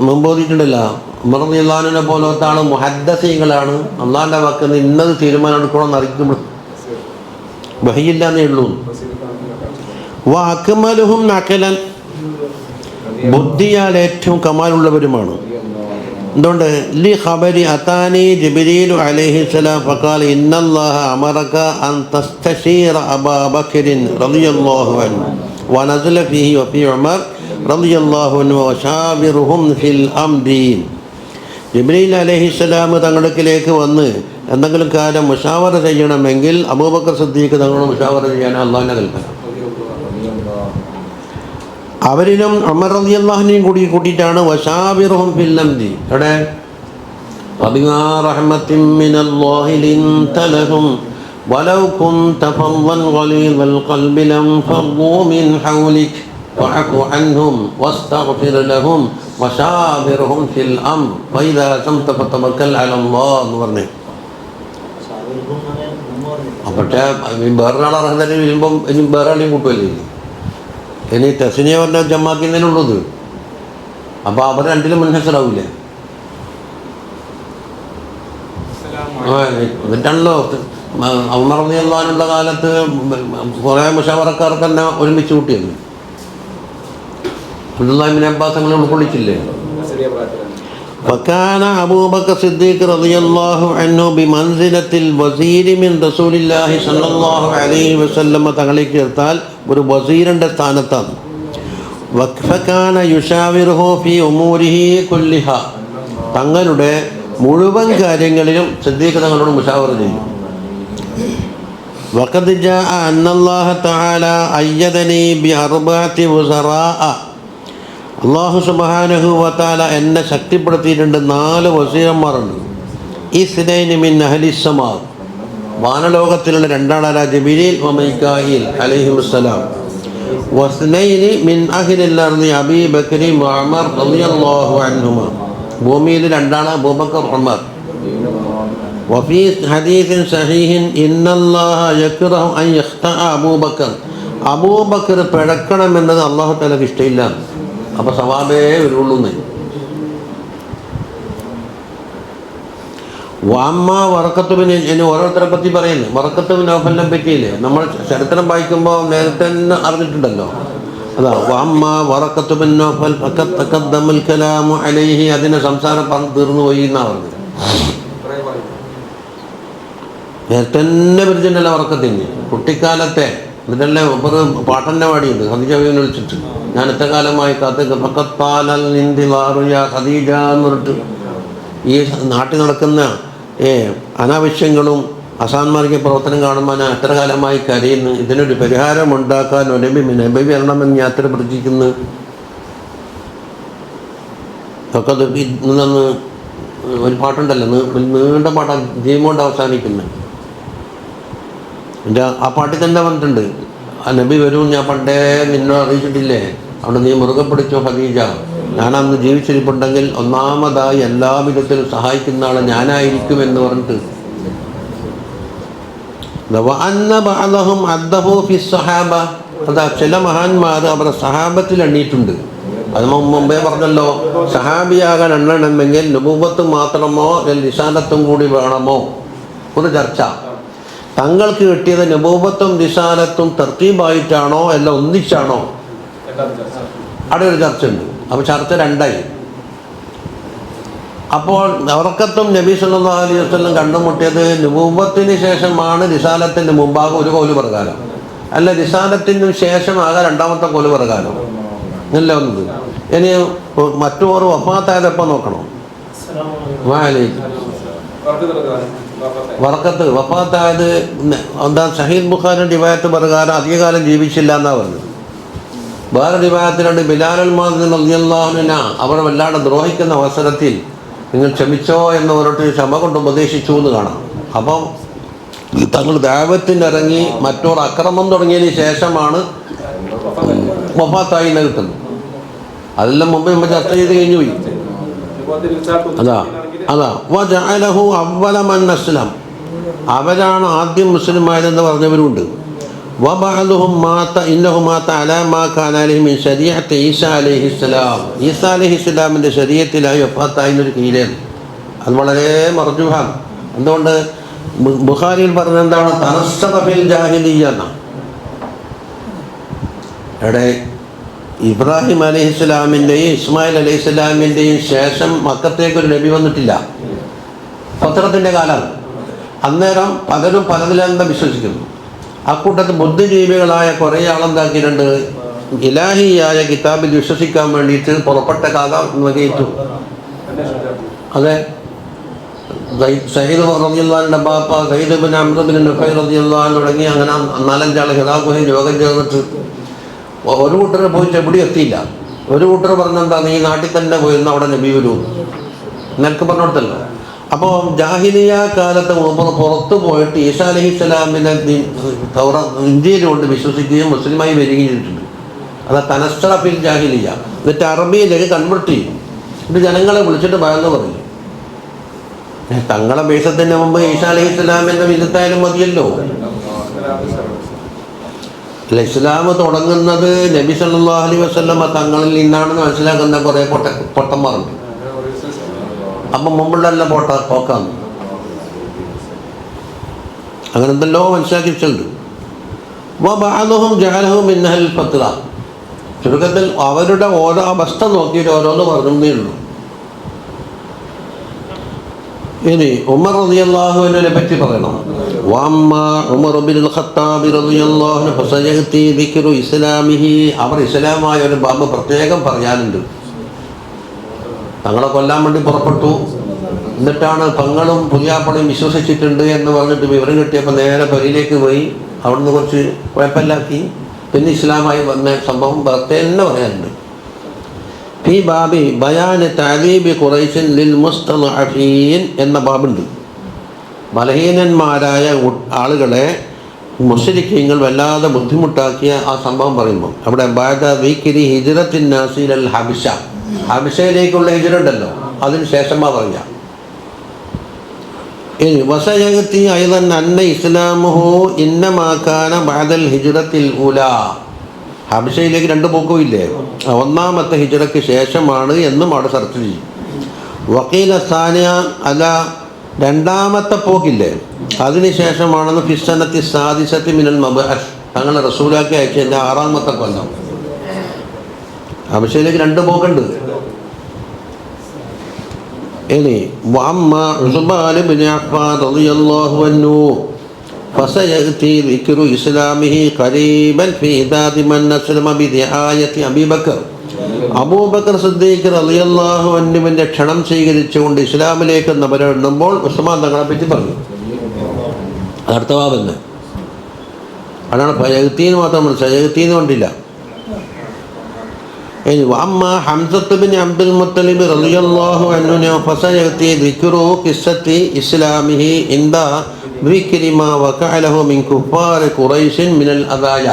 മുമ്പ് ഓതിയിട്ടുണ്ടല്ലോ. ഉമർ റളിയല്ലാഹുവിനെ പോലത്തെ ആൾ മുഹദ്ദസീങ്ങളാണ്. അള്ളാഹിൻ്റെ വാക്കിന് ഇന്നത് തീരുമാനം എടുക്കണമെന്ന് അറിയിക്കുമ്പോൾ വഹിയില്ലാന്നേ ഉള്ളൂ. വഅക്മലുഹും നഖലൻ ബുദ്ധിയാൽ ഏറ്റവും കമാലുള്ളവരുമാണ്. എന്തുകൊണ്ട്? ലി ഖബരി അതാനി ജിബ്രീലു അലൈഹിസ്സലാം ഫഖാല ഇന്നല്ലാഹ അമറക അൻ തസ്തശീറ അബാ ബക്കറിൻ റളിയല്ലാഹു അൻഹു വനസല ഫീഹി വഫീ ഉമർ റളിയല്ലാഹു അൻഹു വശാവിറുഹും ഫിൽ അംരി. ജിബ്രീൽ അലൈഹിസ്സലാം തങ്ങളിലേക്ക് വന്ന് എന്തെങ്കിലും കാര്യം മുശാവറ ചെയ്യണമെങ്കിൽ അബൂബക്കർ സിദ്ദീഖ് തങ്ങളോട് മുശാവറ ചെയ്യാൻ അള്ളാഹിനെ കൽപ്പന. അവരിലും ഉമർ റളിയല്ലാഹുവിനെയും കൂട്ടിയിട്ടാണ് വശാവിറുഹും ഫിൽ അംരി. അവിടെ ഫബിമാ റഹ്മത്തിൻ മിനല്ലാഹി ലിൻത ലഹും വലൗ കുൻത ഫളൻ ഗലീദൽ ഖൽബി ലം ഫളൂ മിൻ ഹൗലിക ഫഅഫു അൻഹും വസ്തഗ്ഫിർ ലഹും വശാവിറുഹും ഫിൽ അംർ വഇദാ അസംത ഫതവക്കൽ അലല്ലാഹ് എന്ന് പറഞ്ഞു. പക്ഷേ വേറൊരാൾ അർഹതയിൽ വരുമ്പം ഇനി വേറെ ആളെയും കൂട്ടുമല്ലേ ഇനി തെസിനിയെ പറഞ്ഞാൽ ജമാക്കുന്നതിനുള്ളത്. അപ്പോൾ അവർ രണ്ടിലും മുൻഹസറാവില്ലേ? എന്നിട്ടാണല്ലോ ഉമർ റളിയല്ലാഹുവിനുള്ള കാലത്ത് കുറേ മുശാവറക്കാർ തന്നെ ഒരുമിച്ച് കൂട്ടിയത്. അബ്ദുല്ലാഹി ഇബ്നു അബ്ബാസ് അങ്ങനെ ഉൾക്കൊള്ളിച്ചില്ലേ? فكان أبو بكر الصديق رضي الله عنه بمنزلة الوزير من رسول الله صلى الله عليه وسلم തങ്ങളിലേക്ക് ചേർത്താൽ ഒരു വസീറിൻ്റെ സ്ഥാനത്താണ്. فكان يشاوره في أموره كلها തങ്ങളുടെ മുഴുവൻ കാര്യങ്ങളിലും സിദ്ദീഖ് തങ്ങളോട് മുശാവറ ചെയ്യും. وقد جاء أن الله تعالى أيدني بأربعة وزراء അള്ളാഹു സുബ്ഹാനഹു വ തആല എന്നെ ശക്തിപ്പെടുത്തിയിട്ടുണ്ട് 4 വസീറന്മാരുണ്ട്. ഇസ്നൈനി മിൻ അഹ്ലിസ്സമാ വാനലോകത്തിലുള്ള 2 ആളാണ് ജിബ്രീൽ വ മീകായിൽ അലൈഹിമുസ്സലാം. വസ്നൈനി മിൻ അഹ്ലിൽ അർളി അബീ ബക്കർ വ ഉമർ റളിയല്ലാഹു അൻഹുമാ ഭൂമിയിൽ 2 ആളാണ് അബൂബക്കർ ഉമർ. വഫീ ഹദീസിൻ സഹീഹിൻ ഇന്നല്ലാഹ യക്റഹു അൻ യഖ്തഅ അബൂബക്കർ പിഴക്കണമെന്നത് അല്ലാഹു തആലക്ക് ഇഷ്ടമില്ല. അപ്പോൾ സവാബേ വരുള്ളൂ. വാമ്മ വറക്കത്ത് ബിൻ ഇനി ഓരോരുത്തരെ പറ്റി പറയുന്നു. വറക്കത്ത് ബിൻ നൗഫലിനെ പറ്റിയില്ലേ നമ്മൾ ചരിത്രം വായിക്കുമ്പോൾ നേരത്തെ തന്നെ അറിഞ്ഞിട്ടുണ്ടല്ലോ. അതാ വാമ്മ വറക്കത്ത് ബിൻ നൗഫൽ ഫഖദ് തഖദ്ദമൽ കലാമു അലൈഹി അതിൻ്റെ സംസാരം പറഞ്ഞു തീർന്നു പോയി എന്നാണ് പറഞ്ഞത്. നേരത്തെ തന്നെ പരിചയമുണ്ടല്ലോ വറക്കത്തിന് കുട്ടിക്കാലത്തെ. എന്നിട്ടല്ലേ ഒരു പാട്ടന്നെ പാടിയുണ്ട് ഖദീജയെ വിളിച്ചിട്ട് ഞാൻ എത്ര കാലമായി കാത്തേക്ക് ഫഖത്താലൽ ഇന്തിലാറു യാ ഖദീജ എന്ന് പറഞ്ഞിട്ട് ഈ നാട്ടിൽ നടക്കുന്ന അനാവശ്യങ്ങളും അസാന്മാർഗ പ്രവർത്തനം കാണുമ്പോൾ ഞാൻ എത്ര കാലമായി കരയുന്നു. ഇതിനൊരു പരിഹാരം ഉണ്ടാക്കാൻ നബി വരണമെന്ന് ഞാൻ എത്ര പ്രതീക്ഷിക്കുന്നു. ഒക്കെ നിന്ന് ഒരു പാട്ടുണ്ടല്ലോ നീണ്ട പാട്ടാണ് ജീവൻ അവസാനിക്കുന്നത്. എൻ്റെ ആ പാട്ടിൽ തന്നെ പറഞ്ഞിട്ടുണ്ട് ആ നബി വരും ഞാൻ പണ്ടേ നിന്നെ അറിയിച്ചിട്ടില്ലേ അവിടെ നീ മുറുകെ പിടിച്ചോ ഖദീജ. ഞാനന്ന് ജീവിച്ചിരിപ്പുണ്ടെങ്കിൽ ഒന്നാമതായി എല്ലാ വിധത്തിലും സഹായിക്കുന്ന ആൾ ഞാനായിരിക്കും എന്ന് പറഞ്ഞിട്ട്. അതാ ചില മഹാന്മാർ അവരുടെ സഹാബത്തിൽ എണ്ണീയിട്ടുണ്ട്. അത് മുമ്പേ പറഞ്ഞല്ലോ സഹാബിയാകാൻ എണ്ണണമെങ്കിൽ നുബുവത്ത് മാത്രമോ റിസാലത്തും കൂടി വേണമോ ഒരു ചർച്ച. തങ്ങൾക്ക് കിട്ടിയത് നബൂവത്തും റിസാലത്തും തർത്തീബായിട്ടാണോ അല്ല ഒന്നിച്ചാണോ അവിടെ ഒരു ചർച്ച ഉണ്ട്. അപ്പോൾ ചർച്ച 2ആയി. അപ്പോൾ വറക്കത്തും നബി സല്ലല്ലാഹു അലൈഹി വസല്ലം കണ്ടുമുട്ടിയത് നബൂവത്തിന് ശേഷമാണ് റിസാലത്തിൻ്റെ മുമ്പാകെ ഒരു കൗല് പ്രകാരം, അല്ല റിസാലത്തിന് ശേഷമാകെ 2ാമത്തെ കൗല് പ്രകാരം അല്ല വന്നത്. ഇനി മറ്റൊരു വഫാത്തായതെപ്പോൾ നോക്കണം. വറക്കത്ത് വഫാത്തായത് എന്താ സഹീഹ് ബുഖാരി റിവായത്ത് പ്രകാരം അധികകാലം ജീവിച്ചില്ല എന്നാണ് പറഞ്ഞത്. വേറെ റിവായത്തിലുണ്ട് ബിലാൽ മുഅദ്ദിൻ റളിയല്ലാഹു അൻഹു അവർ വല്ലാതെ ദ്രോഹിക്കുന്ന അവസരത്തിൽ നിങ്ങൾ ക്ഷമിച്ചോ എന്ന് പറഞ്ഞിട്ട് ക്ഷമ കൊണ്ട് ഉപദേശിച്ചു എന്ന് കാണാം. അപ്പം തങ്ങൾ ദഅവത്തിനിറങ്ങി മറ്റൊരു അക്രമം തുടങ്ങിയതിന് ശേഷമാണ് വഫാത്തായി എന്ന് കിട്ടുന്നത്. അതെല്ലാം മുമ്പ് നമ്മൾ ചർച്ച ചെയ്ത് കഴിഞ്ഞു പോയി. അതാ വജഅലഹു അവ്വല മൻ അസ്ലം അവരാണ് ആദ്യം മുസ്ലിമായതെന്ന് പറഞ്ഞവരുണ്ട്. വബഅദുഹും മാത ഇന്നഹു മാത അലാ മാ കാന അലൈഹി മിൻ ശരീഅത്തി ഈസാ അലൈഹിസ്സലാം ഈസാ അലൈഹിസ്സലാമിൻ്റെ ശരീഅത്തിലായി വഫാത്തായിരുന്നൊരു കീഴാണ്. അത് വളരെ മർജൂഹാണ്. എന്തുകൊണ്ട് ബുഖാരിയിൽ പറഞ്ഞത് എന്താണ് തനസ്സഖ ഫിൽ ജാഹിലിയ്യ എന്നാണ്. എവിടെ ഇബ്രാഹിം അലൈഹിസ്സലാമിൻ്റെയും ഇസ്മായിൽ അലൈഹിസ്സലാമിൻ്റെയും ശേഷം മക്കത്തേക്കൊരു നബി വന്നിട്ടില്ല. പത്രത്തിൻ്റെ കാലമാണ്. അന്നേരം പലരും പലതിലെന്താ വിശ്വസിക്കുന്നു. അക്കൂട്ടത്തിൽ ബുദ്ധിജീവികളായ കുറേ ആളെന്താക്കിയിട്ടുണ്ട് ഇലാഹിയായ കിതാബിൽ വിശ്വസിക്കാൻ വേണ്ടിയിട്ട് പുറപ്പെട്ട കഥ വകയിട്ടു. അതെ സയ്യിദ് റളിയല്ലാഹുവിൻ്റെ ബാപ്പ സയ്യിദ് ഇബ്നു അംർ ഇബ്നു നുഫൈൽ റളിയല്ലാഹു തുടങ്ങി അങ്ങനെ 4-5 ആൾ ഹിറാ ഗുഹയിൽ യോഗം ചേർന്നിട്ട് ഒരു കൂട്ടർ പോയിട്ട് എവിടെ എത്തിയില്ല. ഒരു കൂട്ടർ പറഞ്ഞെന്താ നീ നാട്ടിൽ തന്നെ പോയിരുന്ന അവിടെ നബി വരും നിനക്ക് പറഞ്ഞിടത്തല്ലോ. അപ്പോൾ ജാഹിലിയ കാലത്ത് പുറത്തു പോയിട്ട് ഈസാ അലൈഹിസ്സലാമിനെ ഇന്ത്യയിൽ കൊണ്ട് വിശ്വസിക്കുകയും മുസ്ലിമായി വരികയും ചെയ്തിട്ടുണ്ട്. അത് തനസ്സറ ഫിൽ ജാഹിലിയ. എന്നിട്ട് അറബിയിലേക്ക് കൺവെർട്ട് ചെയ്യും. ഇത് ജനങ്ങളെ വിളിച്ചിട്ട് ഭയന്ന് പറയും തങ്ങളെ ബേസത്തിന് മുമ്പ് ഈസാ അലൈഹി ഇസ്ലാമിൻ്റെ വിധത്തായാലും മതിയല്ലോ. അല്ല, ഇസ്ലാം തുടങ്ങുന്നത് നബി സല്ലല്ലാഹു അലൈഹി വസല്ലമ തങ്ങളിൽ നിന്നാണെന്ന് മനസ്സിലാക്കുന്ന കുറേ പൊട്ടന്മാരുണ്ട്. അപ്പം മുമ്പുള്ള എല്ലാം പോക്കാണ്. അങ്ങനെ എന്തെല്ലോ മനസ്സിലാക്കി വെച്ചിട്ടുണ്ട്. വബഅദുഹും ജഅലഹു മിൻഹൽ ഫത്റ. ചുരുക്കത്തിൽ അവരുടെ ഓരോ അവസ്ഥ നോക്കിയിട്ട് ഓരോന്ന് പറഞ്ഞേ ഉള്ളൂ. ഇനി ഉമർ റളിയല്ലാഹു അൻഹുവിനെ പറ്റി പറയണം. വഅമ്മാ ഉമർ ഇബ്നുൽ ഖത്താബ് റളിയല്ലാഹു അൻഹു ഫസയഅതി ദിക്റു ഇസ്ലാമിഹി. അവർ ഇസ്ലാമായ ഒരു ബാബ് പ്രത്യേകം പറയാനുണ്ട്. തങ്ങളെ കൊല്ലാൻ വേണ്ടി പുറപ്പെട്ടു. എന്നിട്ടാണ് തങ്ങളും പുതിയാപ്പണയും വിശ്വസിച്ചിട്ടുണ്ട് എന്ന് പറഞ്ഞിട്ട് വിവരം കിട്ടിയപ്പോൾ നേരെ പരിയിലേക്ക് പോയി. അവിടുന്ന് കുറച്ച് കുഴപ്പമില്ലാക്കി. പിന്നെ ഇസ്ലാമായി വന്ന സംഭവം തന്നെ പറയാനുണ്ട്. ഈ ബാബി ബയാന് തഅദീബി ഖുറൈശിൻ ലിൽ മുസ്തളഅഫീൻ എന്ന ബാബുണ്ട്. ബലഹീനന്മാരായ ആളുകളെ മുശ്രിക്കീങ്ങൾ വല്ലാതെ ബുദ്ധിമുട്ടാക്കിയ ആ സംഭവം പറയുമ്പോൾ അവിടെ ബഅദ ദിക്രി ഹിജ്റത്തിൻ നാസി ഇലൽ ഹബശ, ഹബശയിലേക്കുള്ള ഹിജ്റ ഉണ്ടല്ലോ, അതിന് ശേഷമാ പറയാം. ഇനി വസയഅതി അയ്ളൻ അന്ന ഇസ്ലാമുഹു ഇന്നമാ കാന ബഅദൽ ഹിജ്റത്തിൽ ഉലാ. ഹബശയിലേക്ക് രണ്ട് പോക്കും ഇല്ലേ, ഒന്നാമത്തെ ഹിജ്റയ്ക്ക് ശേഷമാണ് എന്നും അവിടെ ചർച്ച ചെയ്യും. വക്കീല സാനിയ അല, രണ്ടാമത്തെ പോക്കില്ലേ അതിന് ശേഷമാണെന്ന് ഫിസ്സനത്തി സാദിസത്തി മിനൽ മബ്അസ്, തങ്ങൾ റസൂലാക്കി അയച്ചതിൻ്റെ 6ാമത്തെ കൊല്ലം. ഹബശയിലേക്ക് രണ്ട് പോക്കുണ്ട്. ഇനി വഅമ്മ ഉസ്മാൻ ഇബ്നു അഫ്ഫാൻ റളിയല്ലാഹു അൻഹു ഫസയഅതി ദിക്റു ഇസ്ലാമിഹി ഖരീബൻ ഫീ ഇദാദി മൻ അസ്ലമ ബിദിആയത്തി അബീ ബക്കർ. അബൂബക്കർ സിദ്ദീഖ് റളിയല്ലാഹു അൻഹുവിൻ്റെ ക്ഷണം സ്വീകരിച്ചുകൊണ്ട് ഇസ്ലാമിലേക്ക് നബരെണ്ണുമ്പോൾ ഉസ്മാൻ തങ്ങളെ പറ്റി പറഞ്ഞു. അടുത്ത ബാബെന്ന് അതാണ് ഫയഅതീന്ന് മാത്രം, സയഅതീന്ന് കൊണ്ടില്ല. വഅമ്മാ ഹംസത്ത് ബിൻ അബ്ദുൽ മുത്തലിബ് റളിയല്ലാഹു അൻഹു ഫസയഅതി ദിക്റു ഖിസ്സത്തി ഇസ്ലാമിഹി ഇൻദ ദിക്രി മാ വഖഅ ലഹു മിൻ കുഫാർ ഖുറൈശിൻ മിനൽ അദായ.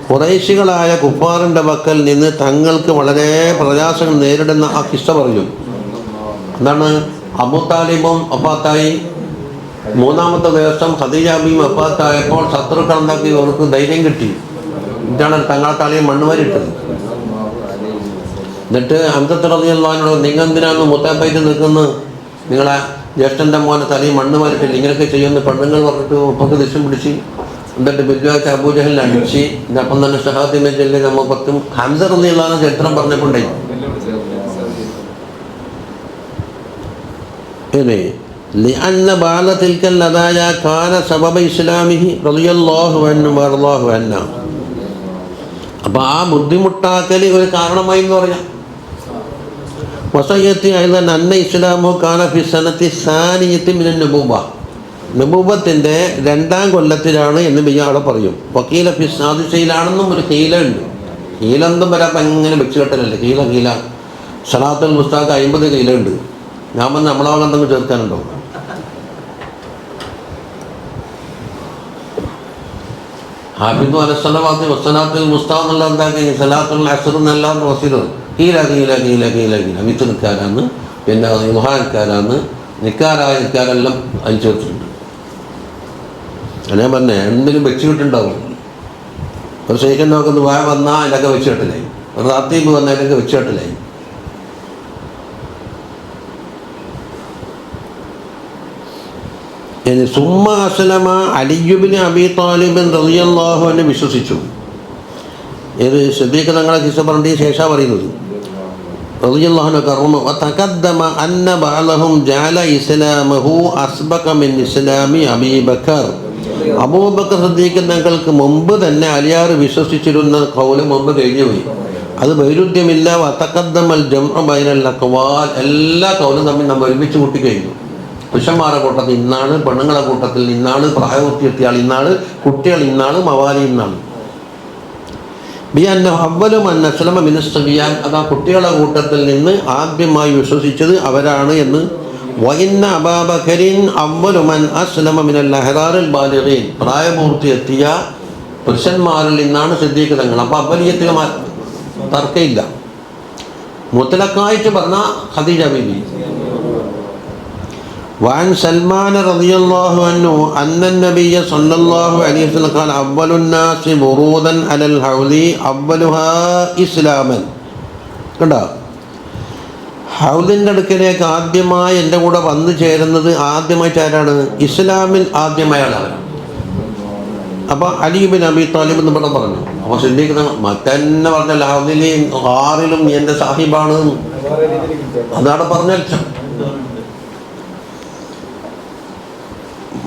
ഖുറൈശികളായ കുഫാറിൻ്റെ പക്കൽ നിന്ന് തങ്ങൾക്ക് വളരെ പ്രയാസങ്ങൾ നേരിടുന്ന ആ കിസ്സ പറയും. എന്താണ്? അബൂ താലിബും വഫാത്തായി. 3ാമത്തെ ദിവസം ഖദീജ ബീവി വഫാത്തായപ്പോൾ ശത്രുക്കൾ ഉണ്ടാക്കി അവർക്ക് ധൈര്യം കിട്ടി. ഇതാണ് തങ്ങളെ തലയിൽ മണ്ണുവാരിട്ടത്. എന്നിട്ട് ഹംസത്ത് റളിയല്ലാഹു അൻഹു, നിങ്ങൾ എന്തിനാണ് മുത്താപ്പായിട്ട് നിൽക്കുന്നത്, നിങ്ങളെ ജ്യേഷ്ഠൻ്റെ മോനെ തലയിൽ മണ്ണ് വാരിട്ടില്ല, ഇങ്ങനെയൊക്കെ ചെയ്യുന്ന പെണ്ണുങ്ങൾ പറഞ്ഞിട്ട് ഉപ്പൊക്കെ ദേഷ്യം പിടിച്ച് എന്നിട്ട് ബിദ്വാച്ച അബൂജഹലിനെ അടിച്ച്. അപ്പം തന്നെ ഷഹാദി മെജല്ലെ നമ്മൾ 10 ഹംസ റളിയല്ലാഹു അൻഹു ചരിത്രം പറഞ്ഞപ്പോണ്ടേ. ഇനി لأن بعض تلك الهدايا كان سبب إسلامه رضي الله عنه وارضاه عنه. അപ്പോൾ ആ ബുദ്ധിമുട്ടാക്കൽ ഒരു കാരണമായി എന്ന് പറയാം. വസയത്തി അയ്ളൻ അന്ന ഇസ്ലാമു കാന ഫി സനത്തി സാനിയത്തി മിനൻ നബൂവ. നബൂവത്തിൻ്റെ 2ാം കൊല്ലത്തിലാണ് എന്ന് ബിയാളെ പറയും. വക്കീല ഫി സാദിസയിലാണെന്നും ഒരു കീല ഉണ്ട്. കീലെന്തും വരാൻ അങ്ങനെ വെച്ച് കെട്ടലല്ലേ, കീല സലാത്തുൽ മുസ്താഖ് 50 കീല ഉണ്ട്. ഞാൻ വന്ന് നമ്മളാൾ എന്തെങ്കിലും ചേർക്കാനുണ്ടോ? ഹാഫിദു അലസ്സലവാത്തി വസ്സലാത്തുൽ മുസ്താഖ് എന്നുള്ള എന്താക്കി സലാത്തുൽ അസ്ർ എന്നല്ല വസീലോ കീല മിത്ത് നിൽക്കാരാന്ന്, പിന്നെ മുഹാ നിൽക്കാരാന്ന്, നിൽക്കാരായ നിൽക്കാരെല്ലാം അതിൽ ചേർത്തിട്ടുണ്ട്. ഞാൻ പറഞ്ഞേ എന്തെങ്കിലും വെച്ച് കിട്ടുണ്ടാവും. ഒരു ശേഖൻ നോക്കുന്നത് വായ വന്നാൽ അതിലൊക്കെ വെച്ച് കെട്ടിലായി, ഒരു റാത്തീബ് വന്നാൽ അതിലൊക്കെ വെച്ച് കെട്ടിലായി. സുമ്മ അസ്ലമ അലി ഇബ്നു അബീ ത്വാലിബ് റളിയല്ലാഹു അൻഹു വിശ്വസിച്ചു. ഏത് സിദ്ദീഖ് തങ്ങളെ കിസ്സ പറഞ്ഞതിന് ശേഷം പറയുന്നത് റളിയല്ലാഹു അൻഹു കറമ വതഖദ്ദമ അന്ന ബഅലഹും ജഅല ഇസ്ലാമഹു അസ്ബഖ മിൻ ഇസ്ലാമി അബീ ബക്കർ. അബൂബക്കർ സിദ്ദീഖ് തങ്ങൾക്ക് മുമ്പ് തന്നെ അലിയാർ വിശ്വസിച്ചിരുന്ന ഖൗല് മുമ്പ് കഴിഞ്ഞു പോയി. അത് വൈരുദ്ധ്യമില്ല. വതഖദ്ദമൽ ജംഉ ബൈനൽ അഖ്വാൽ, എല്ലാ ഖൗലും തമ്മിൽ നമ്മൾ ഒരുമിച്ച് കൂട്ടി കഴിഞ്ഞു. പുരുഷന്മാരുടെ കൂട്ടത്തിൽ ഇന്നാണ്, പെണ്ണുങ്ങളെ കൂട്ടത്തിൽ ഇന്നാണ്, പ്രായപൂർത്തിയെത്തിയ ആൾ ഇന്നാണ്, കുട്ടികൾ ഇന്നാണ്, മവാലി ഇന്നാണ്. ബിഅന്ന അവ്വലു മൻ അസ്ലമ മിന സബിയാൻ, അതാ കുട്ടികളുടെ കൂട്ടത്തിൽ നിന്ന് ആദ്യമായി വിശ്വസിച്ചത് അവരാണ് എന്ന്. വഇന്ന അബൂബക്കറിൻ അവ്വലു മൻ അസ്ലമ മിനൽ അഹ്റാറിൽ ബാലിഗീൻ, പ്രായപൂർത്തിയെത്തിയ പുരുഷന്മാരിൽ നിന്നാണ് സിദ്ദീഖ് തങ്ങൾ. അപ്പോൾ അവലിയത്തിൽ തർക്കമില്ല. മുത്തലക്കായിട്ട് പറഞ്ഞ ഖദീജ ബീവി. وعن سلمان رضي الله عنه أن النبي صلى الله عليه وسلم قال أول الناس ورودا على الحوض أولها إسلاما. കണ്ടോ, ഹൗദിൻ്റെ അടുക്കലേക്ക് ആദ്യമായി എൻ്റെ കൂടെ വന്നു ചേരുന്നത് ആദ്യമായിട്ട് ആരാണ്? ഇസ്ലാമിൽ ആദ്യമായ ആളാണ്. അപ്പോൾ അലി ബിൻ അബി താലിബ് എന്ന് പറഞ്ഞു. അപ്പോൾ സിദ്ദീഖ് മറ്റന്നെ പറഞ്ഞല്ലോ, ഹൗദിലും ആറിലും എൻ്റെ സാഹിബാണ്, അതാണ് പറഞ്ഞാൽ.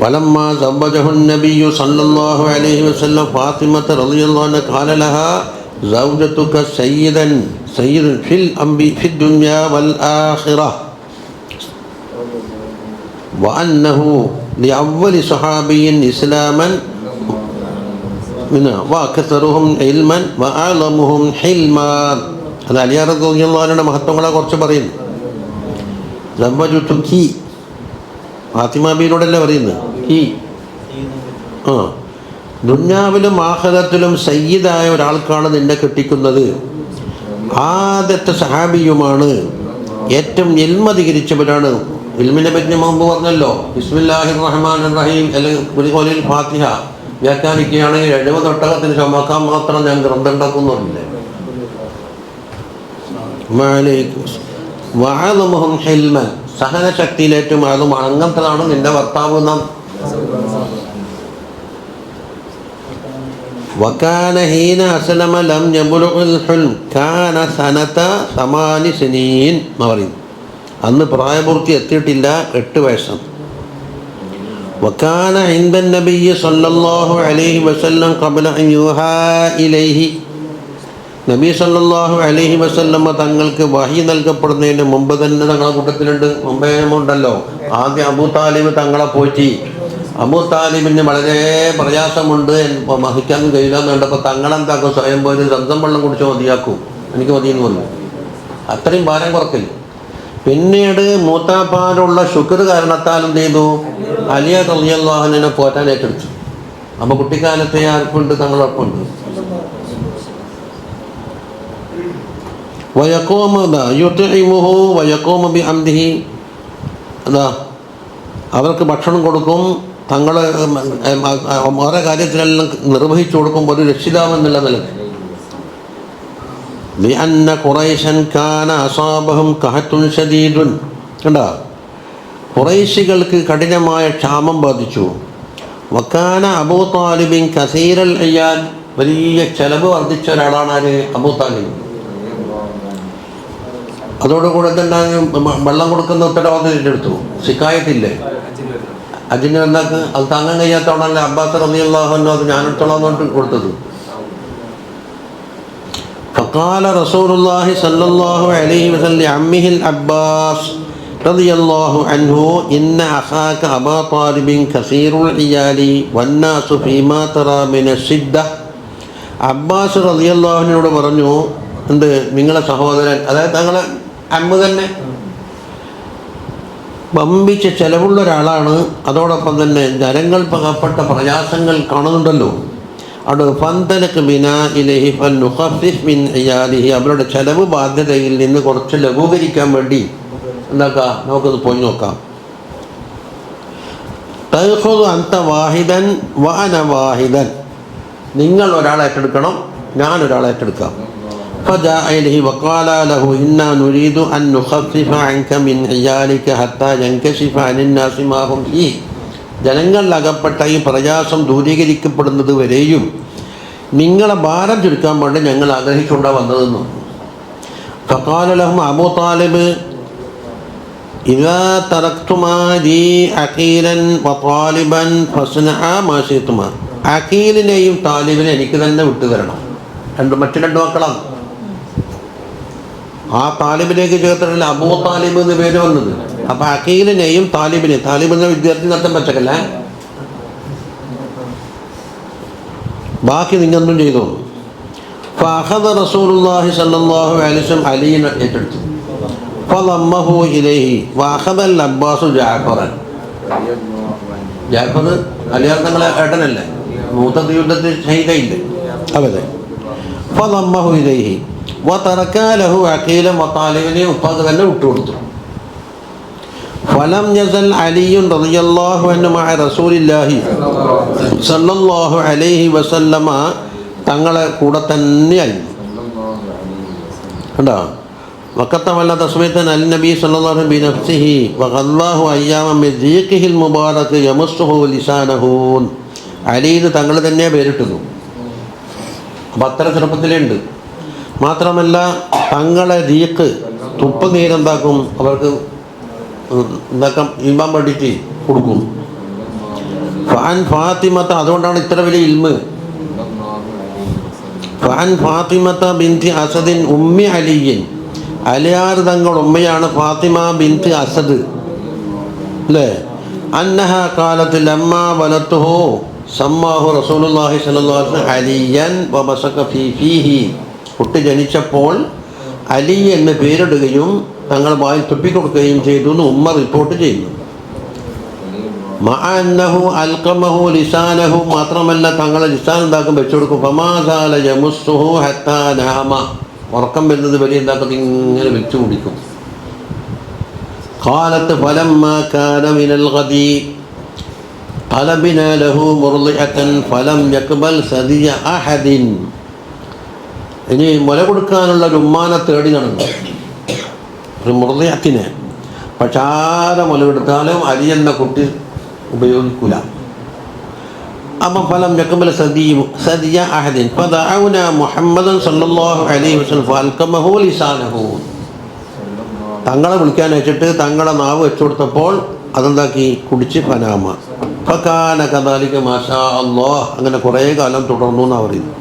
ولما زوجه النبي صلى الله عليه وسلم فاطمة رضي الله عنها قال لها زوجتك سيد في الدنيا والآخرة وأنه لأول صحابي إسلاما وأكثرهم علما وأعلمهم حلما. അത് അലി റളിയല്ലാഹു അൻഹുവിന്റെ മഹത്വങ്ങളെ കുറിച്ച് പറയുന്നു. സവ്വജതുകി, ഫാത്തിമ ബീവിയോടല്ലേ പറയുന്നത്? ദുന്യാവിലും ആഖിറത്തിലും സയ്യിദായ ഒരാൾക്കാണ് നിന്നെ കെട്ടിക്കുന്നത്. ആദ്യത്തെ സഹാബിയുമാണ്, ഏറ്റവും ഇൽമ അധികരിച്ചവരാണ്. ഇൽമിനെ പറ്റി മുമ്പ് പറഞ്ഞല്ലോ, ബിസ്മില്ലാഹിർ റഹ്മാനിർ റഹീം അല്ലെങ്കിൽ ഫാത്തിഹ വ്യാഖ്യാനിക്കുകയാണെങ്കിൽ 70 ഒട്ടകത്തിന് ചുമക്കാൻ മാത്രം ഞാൻ ഗ്രന്ഥം ഉണ്ടാക്കുന്നില്ലേ. വഅലമുഹും ഹിൽമൻ, സഹനശക്തിയിലേറ്റവും അതുമാണ്. അങ്ങനത്തതാണ് നിന്റെ ഭർത്താവ്. നാം وكان حين أسلم لم يبلغ الحلم كان سنة 8 سنين എന്ന് പറയും. അന്ന് പ്രായപൂർത്തി എത്തിയിട്ടില്ല, 8 വയസ്സാണ്. وكان عند النبي صلى الله عليه وسلم قبل أن يوحى إليه, നബി സല്ലല്ലാഹു അലൈഹി വസല്ലമ തങ്ങൾക്ക് വഹി നൽകപ്പെടുന്നതിന് മുമ്പ് തന്നെ തങ്ങളെ കൂട്ടത്തിലുണ്ട്. മുമ്പേ ഉണ്ടല്ലോ, ആദ്യം അബൂ താലിബ് തങ്ങളെ പോറ്റി. അബൂ താലിബിന് വളരെ പ്രയാസമുണ്ട്, വഹിക്കാൻ കഴിയില്ല എന്ന് കണ്ടപ്പോൾ തങ്ങളെന്താക്കും, സ്വയം പോയി സ്വന്തം വെള്ളം കുടിച്ച് മതിയാക്കും, എനിക്ക് മതിയെന്ന് പറഞ്ഞു. അത്രയും ഭാരം കുറക്കില്ല. പിന്നീട് മൂത്താപ്പാലുള്ള ശുക്ർ കാരണത്താൽ എന്ത് ചെയ്തു, അലി റളിയല്ലാഹു അൻഹുവിനെ പോറ്റാൻ ഏറ്റെടുത്തു. അപ്പോൾ കുട്ടിക്കാലത്തെ ആർക്കുണ്ട്, തങ്ങളൊപ്പമുണ്ട്. വയക്കോമ യുത്ഇമുഹു വയക്കോമ ബിഅംദിഹി, അതാ അവർക്ക് ഭക്ഷണം കൊടുക്കും, തങ്ങൾ ഓരോ കാര്യത്തിലെല്ലാം നിർവഹിച്ചു കൊടുക്കും, ഒരു രക്ഷിതാവ് എന്നുള്ള നിലക്ക്. ലിഅന്ന ഖുറൈശൻ കാന അസാബഹും ഖഹത്തുൻ ശദീദുൻ, കണ്ടോ, ഖുറൈശികൾക്ക് കഠിനമായ ക്ഷാമം ബാധിച്ചു. വക്കാന അബൂ താലിബിൻ കസീറൽ അയ്യാൻ, വലിയ ചെലവ് വർദ്ധിച്ച ഒരാളാണ് ആര്? അബൂ താലിബ്. അതോടുകൂടെ തന്നെ വെള്ളം കൊടുക്കുന്ന ഉത്തരവാദിത്തം എടുത്തു. ശിക്കായത്തില്ലേ അതിന് എന്താക്ക്, അത് താങ്ങാൻ കഴിയാത്തവണല്ലേ അബ്ബാസ് റളിയല്ലാഹു അൻഹു അത് ഞാനെടുത്തോളാം എന്നിട്ട് കൊടുത്തത്. فقال رسول الله صلى الله عليه وسلم لعمه العباس رضي الله عنه إن أخاك أبا طالب كثير العيال والناس فيما ترى من الشدة. അബ്ബാസ് റളിയല്ലാഹു അൻഹുവിനോട് പറഞ്ഞു, എന്ത്, നിങ്ങളെ സഹോദരൻ, അതായത് തങ്ങളെ അമ്മ തന്നെ വമ്പിച്ച ചെലവുള്ള ഒരാളാണ്. അതോടൊപ്പം തന്നെ ജനങ്ങൾക്കകപ്പെട്ട പ്രയാസങ്ങൾ കാണുന്നുണ്ടല്ലോ. അവിടെ ഫന്തലക്ക് ബിനാ ഇലൈഹി ഫനുഖഫിഫ് മിൻ ഇയാലിഹി, അവരുടെ ചെലവ് ബാധ്യതയിൽ നിന്ന് കുറച്ച് ലഘൂകരിക്കാൻ വേണ്ടി എന്താക്കാം, നമുക്കത് പോയി നോക്കാം. തഖുദു അൻത വാഹിദൻ വഅന വാഹിദൻ, നിങ്ങൾ ഒരാളെ ഏറ്റെടുക്കണം, ഞാൻ ഒരാളെ ഏറ്റെടുക്കാം. فجاء إليه وقال له إنا نريد أن نخفف عنك من عيالك حتى ينكشف عن الناس ما هم فيه, ജനങ്ങളിലകപ്പെട്ട ഈ പ്രയാസം ദൂരീകരിക്കപ്പെടുന്നത് വരെയും നിങ്ങളെ ഭാരം ചുരുക്കാൻ വേണ്ടി ഞങ്ങൾ ആഗ്രഹിച്ചുകൊണ്ടാ വന്നതെന്നു. فقال لهم أبو طالب إذا تركتما لي عقيلا وطالبا فاصنعا ما شئتما, അഖീലിനെയും താലിബിനെ എനിക്ക് തന്നെ വിട്ടുതരണം. മറ്റു 2 മക്കളാണ്. ആ താലിബിലേക്ക് ചേർത്തിട്ടില്ല അബൂ താലിബ് എന്ന് പേര് വന്നത്. അപ്പം അഖീലിനെയും താലിബിനെയും, താലിബിനെ വിദ്യാർത്ഥി നടത്താൻ പറ്റക്കല്ല, ബാക്കി നിങ്ങൊന്നും ചെയ്തോ. ഫഅഖദ റസൂലുള്ളാഹി സ്വല്ലല്ലാഹു അലൈഹി വസല്ലം അലിയെ ഏറ്റെടുത്തു. ഫളമ്മഹു ഇലൈഹി വഅഖദ അബ്ബാസു ജഅഫറൻ, ജഅഫർ അലിയാർ തങ്ങളെ ഏട്ടനല്ലേ, മൂത്ത യുദ്ധത്തിൽ ഷഹീദായില്ലേ അവരെ. ഫളമ്മഹു ഇലൈഹി വതറക ലഹു അഖീലൻ വതാലിബിനെ ഉപ്പാക്ക് തന്നെ വിട്ടുകൊടുത്തു. ഫലം യസൽ അലിയുൻ റളിയല്ലാഹു അൻഹു മഅ റസൂലില്ലാഹി സല്ലല്ലാഹു അലൈഹി വസല്ലമ തങ്ങളെ കൂടെ തന്നെയായിരുന്നു. കണ്ടോ? വക്കത്തവല്ല തസ്മീതൻ അൽ നബി സല്ലല്ലാഹു അലൈഹി ബിനഫ്സിഹി വഖല്ലാഹു അയ്യാമൻ മിൻ ദീഖിഹിൽ മുബാറക് യമസ്സുഹു ലിസാനഹു. അലീന്ന് തങ്ങൾ തന്നെ പേരിട്ടു. അപ്പം അത്ര ചെറുപ്പത്തിലുണ്ട്. മാത്രമല്ല തങ്ങളെ ദീഖ് തുപ്പ് നീരെന്താക്കും, അവർക്ക് എന്താക്കാം ഇൽമാൻ വേണ്ടിയിട്ട് കൊടുക്കും. ഫാൻ ഫാത്തിമത്ത, അതുകൊണ്ടാണ് ഇത്ര വലിയ ഇൽമ്. ഫാൻ ഫാത്തിമത്ത ബിൻതി അസദിൻ ഉമ്മി അലിയൻ, അലിയാർ തങ്ങൾ ഉമ്മയാണ് ഫാത്തിമ ബിൻതി അസദ് അല്ലേ. അന്നഹ കാലത്ത് ലമ്മ വലത്തുഹു സമ്മാഹു റസൂലുള്ളാഹി സ്വല്ലല്ലാഹു അലൈഹി വസല്ലം അലിയൻ വബസക ഫീഹി. കുട്ടി ജനിച്ചപ്പോൾ അലി എന്ന് പേരിടുകയും തങ്ങൾ വായിൽ തുപ്പിക്കൊടുക്കുകയും ചെയ്തു എന്ന് ഉമ്മ റിപ്പോർട്ട് ചെയ്യുന്നു. മഅന്നഹു അൽഖമഹു ലിസാനഹു, മാത്രമല്ല തങ്ങളെ ലിസാൻ എന്താക്കും വെച്ചു കൊടുക്കും. ഫമാസാല യമുസ്സുഹു ഹത്താ നാമ, ഉറക്കം വരുന്നത് വരെ എന്താക്കും ഇങ്ങനെ വെച്ചു കുടിക്കും. ഖാലത്ത് ഫലമ്മാ കാന മിനൽ ഗദി ഖലബിനാ ലഹു മുർളിഅതൻ ഫലം യഖ്ബൽ സദിയ അഹദിൻ. ഇനി മുല കൊടുക്കാനുള്ള ഒരു ഉമ്മാനെ തേടി നടന്നു, ഒരു മുർളിഅത്തിനെ. പക്ഷെ ആരെ മുല കൊടുത്താലും അലി എന്ന കുട്ടി ഉപയോഗിക്കില്ല. അപ്പം ഫലം യഖ്ബൽ സദിയ അഹദിൻ ഫദഅൗന മുഹമ്മദൻ സല്ലല്ലാഹു അലൈഹി വസല്ലം ഫഅൽഖമഹു ലിസാനഹു. തങ്ങളെ വിളിക്കാൻ വെച്ചിട്ട് തങ്ങളെ നാവ് വെച്ചു കൊടുത്തപ്പോൾ അതെന്താക്കി കുടിച്ച് ഫനാമ. ഫകാന കദാലിക മാഷാ അല്ലാഹ്, അങ്ങനെ കുറേ കാലം തുടർന്നു എന്നാണ് പറയുന്നത്.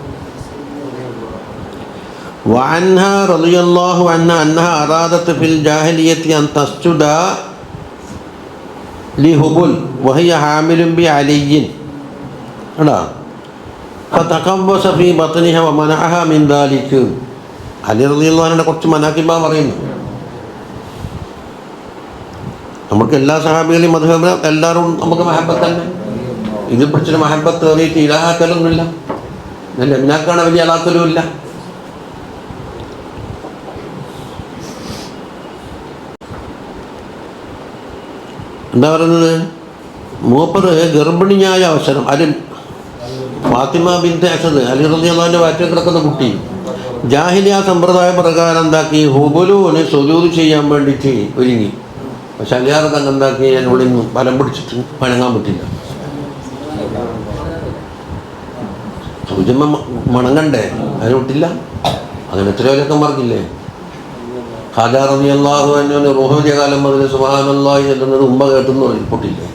وعنها رضي الله عنها أنها أرادت في الجاهلية أن تسجد لهبل وهي حامل بعلي فتقبس في بطنها ومنعها من ذلك. അലി റളിയല്ലാഹു അൻഹുവിനെ കുറച്ച് മനാക്കിബാ പറയുന്നു. നമുക്ക് എല്ലാ സഹാബികളെയും മദ്ഹബ് എല്ലാവരും നമുക്ക് മഹബത്ത് തന്നെ. ഇത് പിടിച്ചൊരു മഹബത്ത് കയറിയിട്ട് ഇലാഹാക്കലൊന്നുമില്ല. എന്നാക്കാണ് വലിയ അലാക്കലും ഇല്ല. എന്താ പറയുന്നത്, മൂപ്പർ ഗർഭിണിയായ അവസരം അലി ഫാത്തിമ ബിൻത് അസദ് അലി റളിയല്ലാഹു അൻഹു വയറ്റിൽ കിടക്കുന്ന കുട്ടി ജാഹിലിയ സമ്പ്രദായ പ്രകാരം എന്താക്കി ഹുബുലൂന് സുജൂദ് ചെയ്യാൻ വേണ്ടിയിട്ട് ഒരുങ്ങി. പക്ഷെ അലിയാർ തന്നെ എന്താക്കി എന്നോട് ബലം പിടിച്ചിട്ട് വണങ്ങാൻ പറ്റില്ല. സൂചിമ മണങ്ങണ്ടേ, അതിന് വിട്ടില്ല. അങ്ങനെ എത്രയോലൊക്കെ മറക്കില്ലേ. ഖാജ റളിയല്ലാഹു അൻഹുവിന് റൂഹുവിന്റെ കാലം മുതൽ സുബ്ഹാനല്ലാഹി എന്നത് ഉമ്മ കേട്ടെന്ന് പൊട്ടില്ലേ.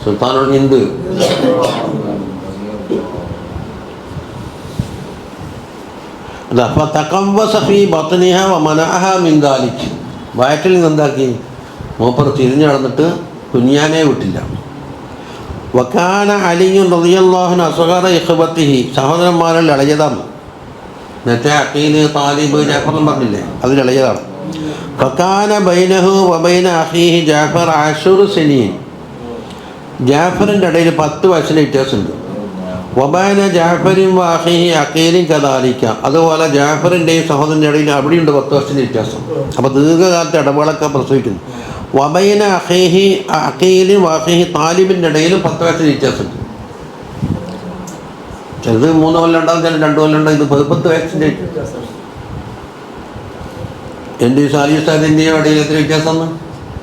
സുൽത്താനുൽ ഹിന്ദ് വയറ്റിൽ നിന്നെന്താക്കി മൂപ്പർ തിരിഞ്ഞു നടന്നിട്ട് കുഞ്ഞാനെ വിട്ടില്ല. വക്കാന അലിയും റളിയല്ലാഹു അൻഹു അസ്ഗറ ഇഖ്വതിഹി, സഹോദരന്മാരിൽ ഇളയതാണ്. നേരത്തെ അഖീല് താലിബ് ജാഫർ പറഞ്ഞില്ലേ, അതിൽ ഇളയതാണ്. ഫക്കാന ബൈനഹു വബൈന അഖീഹി ജാഫർ 10 സിനീൻ, ജാഫറിൻ്റെ ഇടയിൽ 10 വയസ്സിന് വ്യത്യാസമുണ്ട്. വബൈന ജാഫറിൻ വഅഖീഹി അഖീലിൻ കദാലിക, അതുപോലെ ജാഫറിൻ്റെയും സഹോദരൻ്റെ ഇടയിൽ അവിടെയുണ്ട് 10 വർഷത്തിന് വ്യത്യാസം. അപ്പോൾ ദീർഘകാലത്തെ ഇടവേളൊക്കെ പ്രസവിക്കുന്നു. വബൈന അഖീഹി അഖീലിൻ വഅഖീഹി താലിബിൻ്റെ ഇടയിലും 10 വയസ്സിന് വ്യത്യാസമുണ്ട്. ചിലത് 3 കൊല്ലം ഉണ്ടാകും, ചില 2 കൊല്ലം ഉണ്ടാകും. ഇത് 10 വയസ്സിൻ്റെ വ്യത്യാസം. എൻ്റെ ഈ സാലി ഉസ്താദിൻ്റെയും ഇടയിൽ എത്ര വ്യത്യാസം?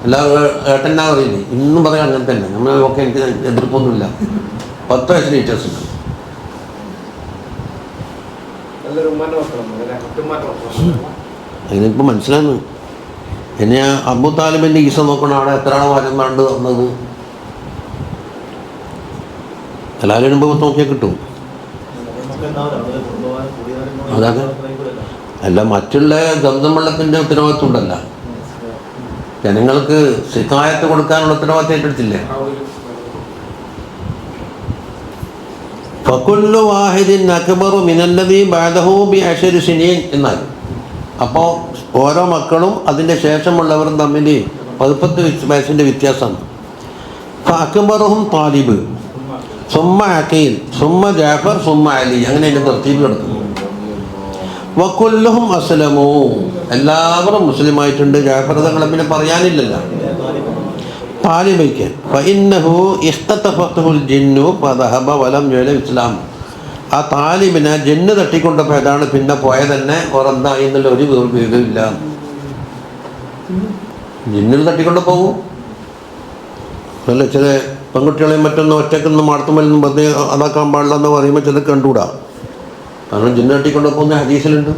എല്ലാവരും ഏട്ടനാ പറയുന്നത്, ഇന്നും പറയാം അങ്ങനെ തന്നെ. നമ്മളൊക്കെ എനിക്ക് എതിർപ്പൊന്നുമില്ല. 10 വയസ്സിന് വ്യത്യാസമുണ്ട്. അതിനിപ്പോൾ മനസ്സിലാകുന്നു. എന്നെ അബൂ താലിബിൻ്റെ ഈസ നോക്കണം, അവിടെ എത്രയാണ് വരുന്നുണ്ട് വന്നത്. എല്ലാവരും അനുഭവം നോക്കിയാൽ കിട്ടും. അതാണ് അല്ല, മറ്റുള്ള ഗന്ധം വെള്ളത്തിൻ്റെ ഉത്തരവാദിത്വം ഉണ്ടല്ല, ജനങ്ങൾക്ക് ശിക്കായത്ത് കൊടുക്കാനുള്ള ഉത്തരവാദിത്വം ഏറ്റെടുത്തില്ലേ. ഫകുല്ലു വാഹിദിൻ അക്ബറു മിനല്ലദീ ബഅദഹു ബി10 സിനീൻ എന്നാൽ, അപ്പോൾ ഓരോ മക്കളും അതിൻ്റെ ശേഷമുള്ളവരും തമ്മിൽ 10 വയസ്സിൻ്റെ വ്യത്യാസമാണ്. ഫഅക്ബറുഹും താലിബ്, സുമ്മ അഖീൽ, സുമ്മ ജാഫർ, സുമ്മ അലി, അങ്ങനെ അതിൻ്റെ തർത്തീബ് കിടക്കുന്നു. വകുല്ലുഹും അസ്ലമൂ, എല്ലാവരും മുസ്ലിമായിട്ടുണ്ട്. ജാഫർ തങ്ങളെ പിന്നെ പറയാനില്ലല്ലോ. താലിബയ്ക്ക് ഫഇന്നഹു ഇഖ്തതഫത്തുൽ ജിന്നു ഫദഹബ വലം യുലം ഇസ്ലാം. ആ താലിബിനെ ജിന്ന് തട്ടിക്കൊണ്ടപ്പോൾ ഏതാണ് പിന്നെ പോയതന്നെ ഓരെന്തായി എന്നുള്ള ഒരു വിവരമില്ല. ജിന്നിൽ തട്ടിക്കൊണ്ട് പോകും അല്ല. ചില പെൺകുട്ടികളെയും മറ്റൊന്നും ഒറ്റക്കൊന്നും മാടത്തുമ്മലൊന്നും വെറുതെ അതാക്കാൻ പാടില്ല എന്ന് പറയുമ്പോൾ ചിലത് കണ്ടുകൂടാ. കാരണം ജിന്ന് തട്ടിക്കൊണ്ട് പോകുന്ന ഹദീസിലുണ്ട്.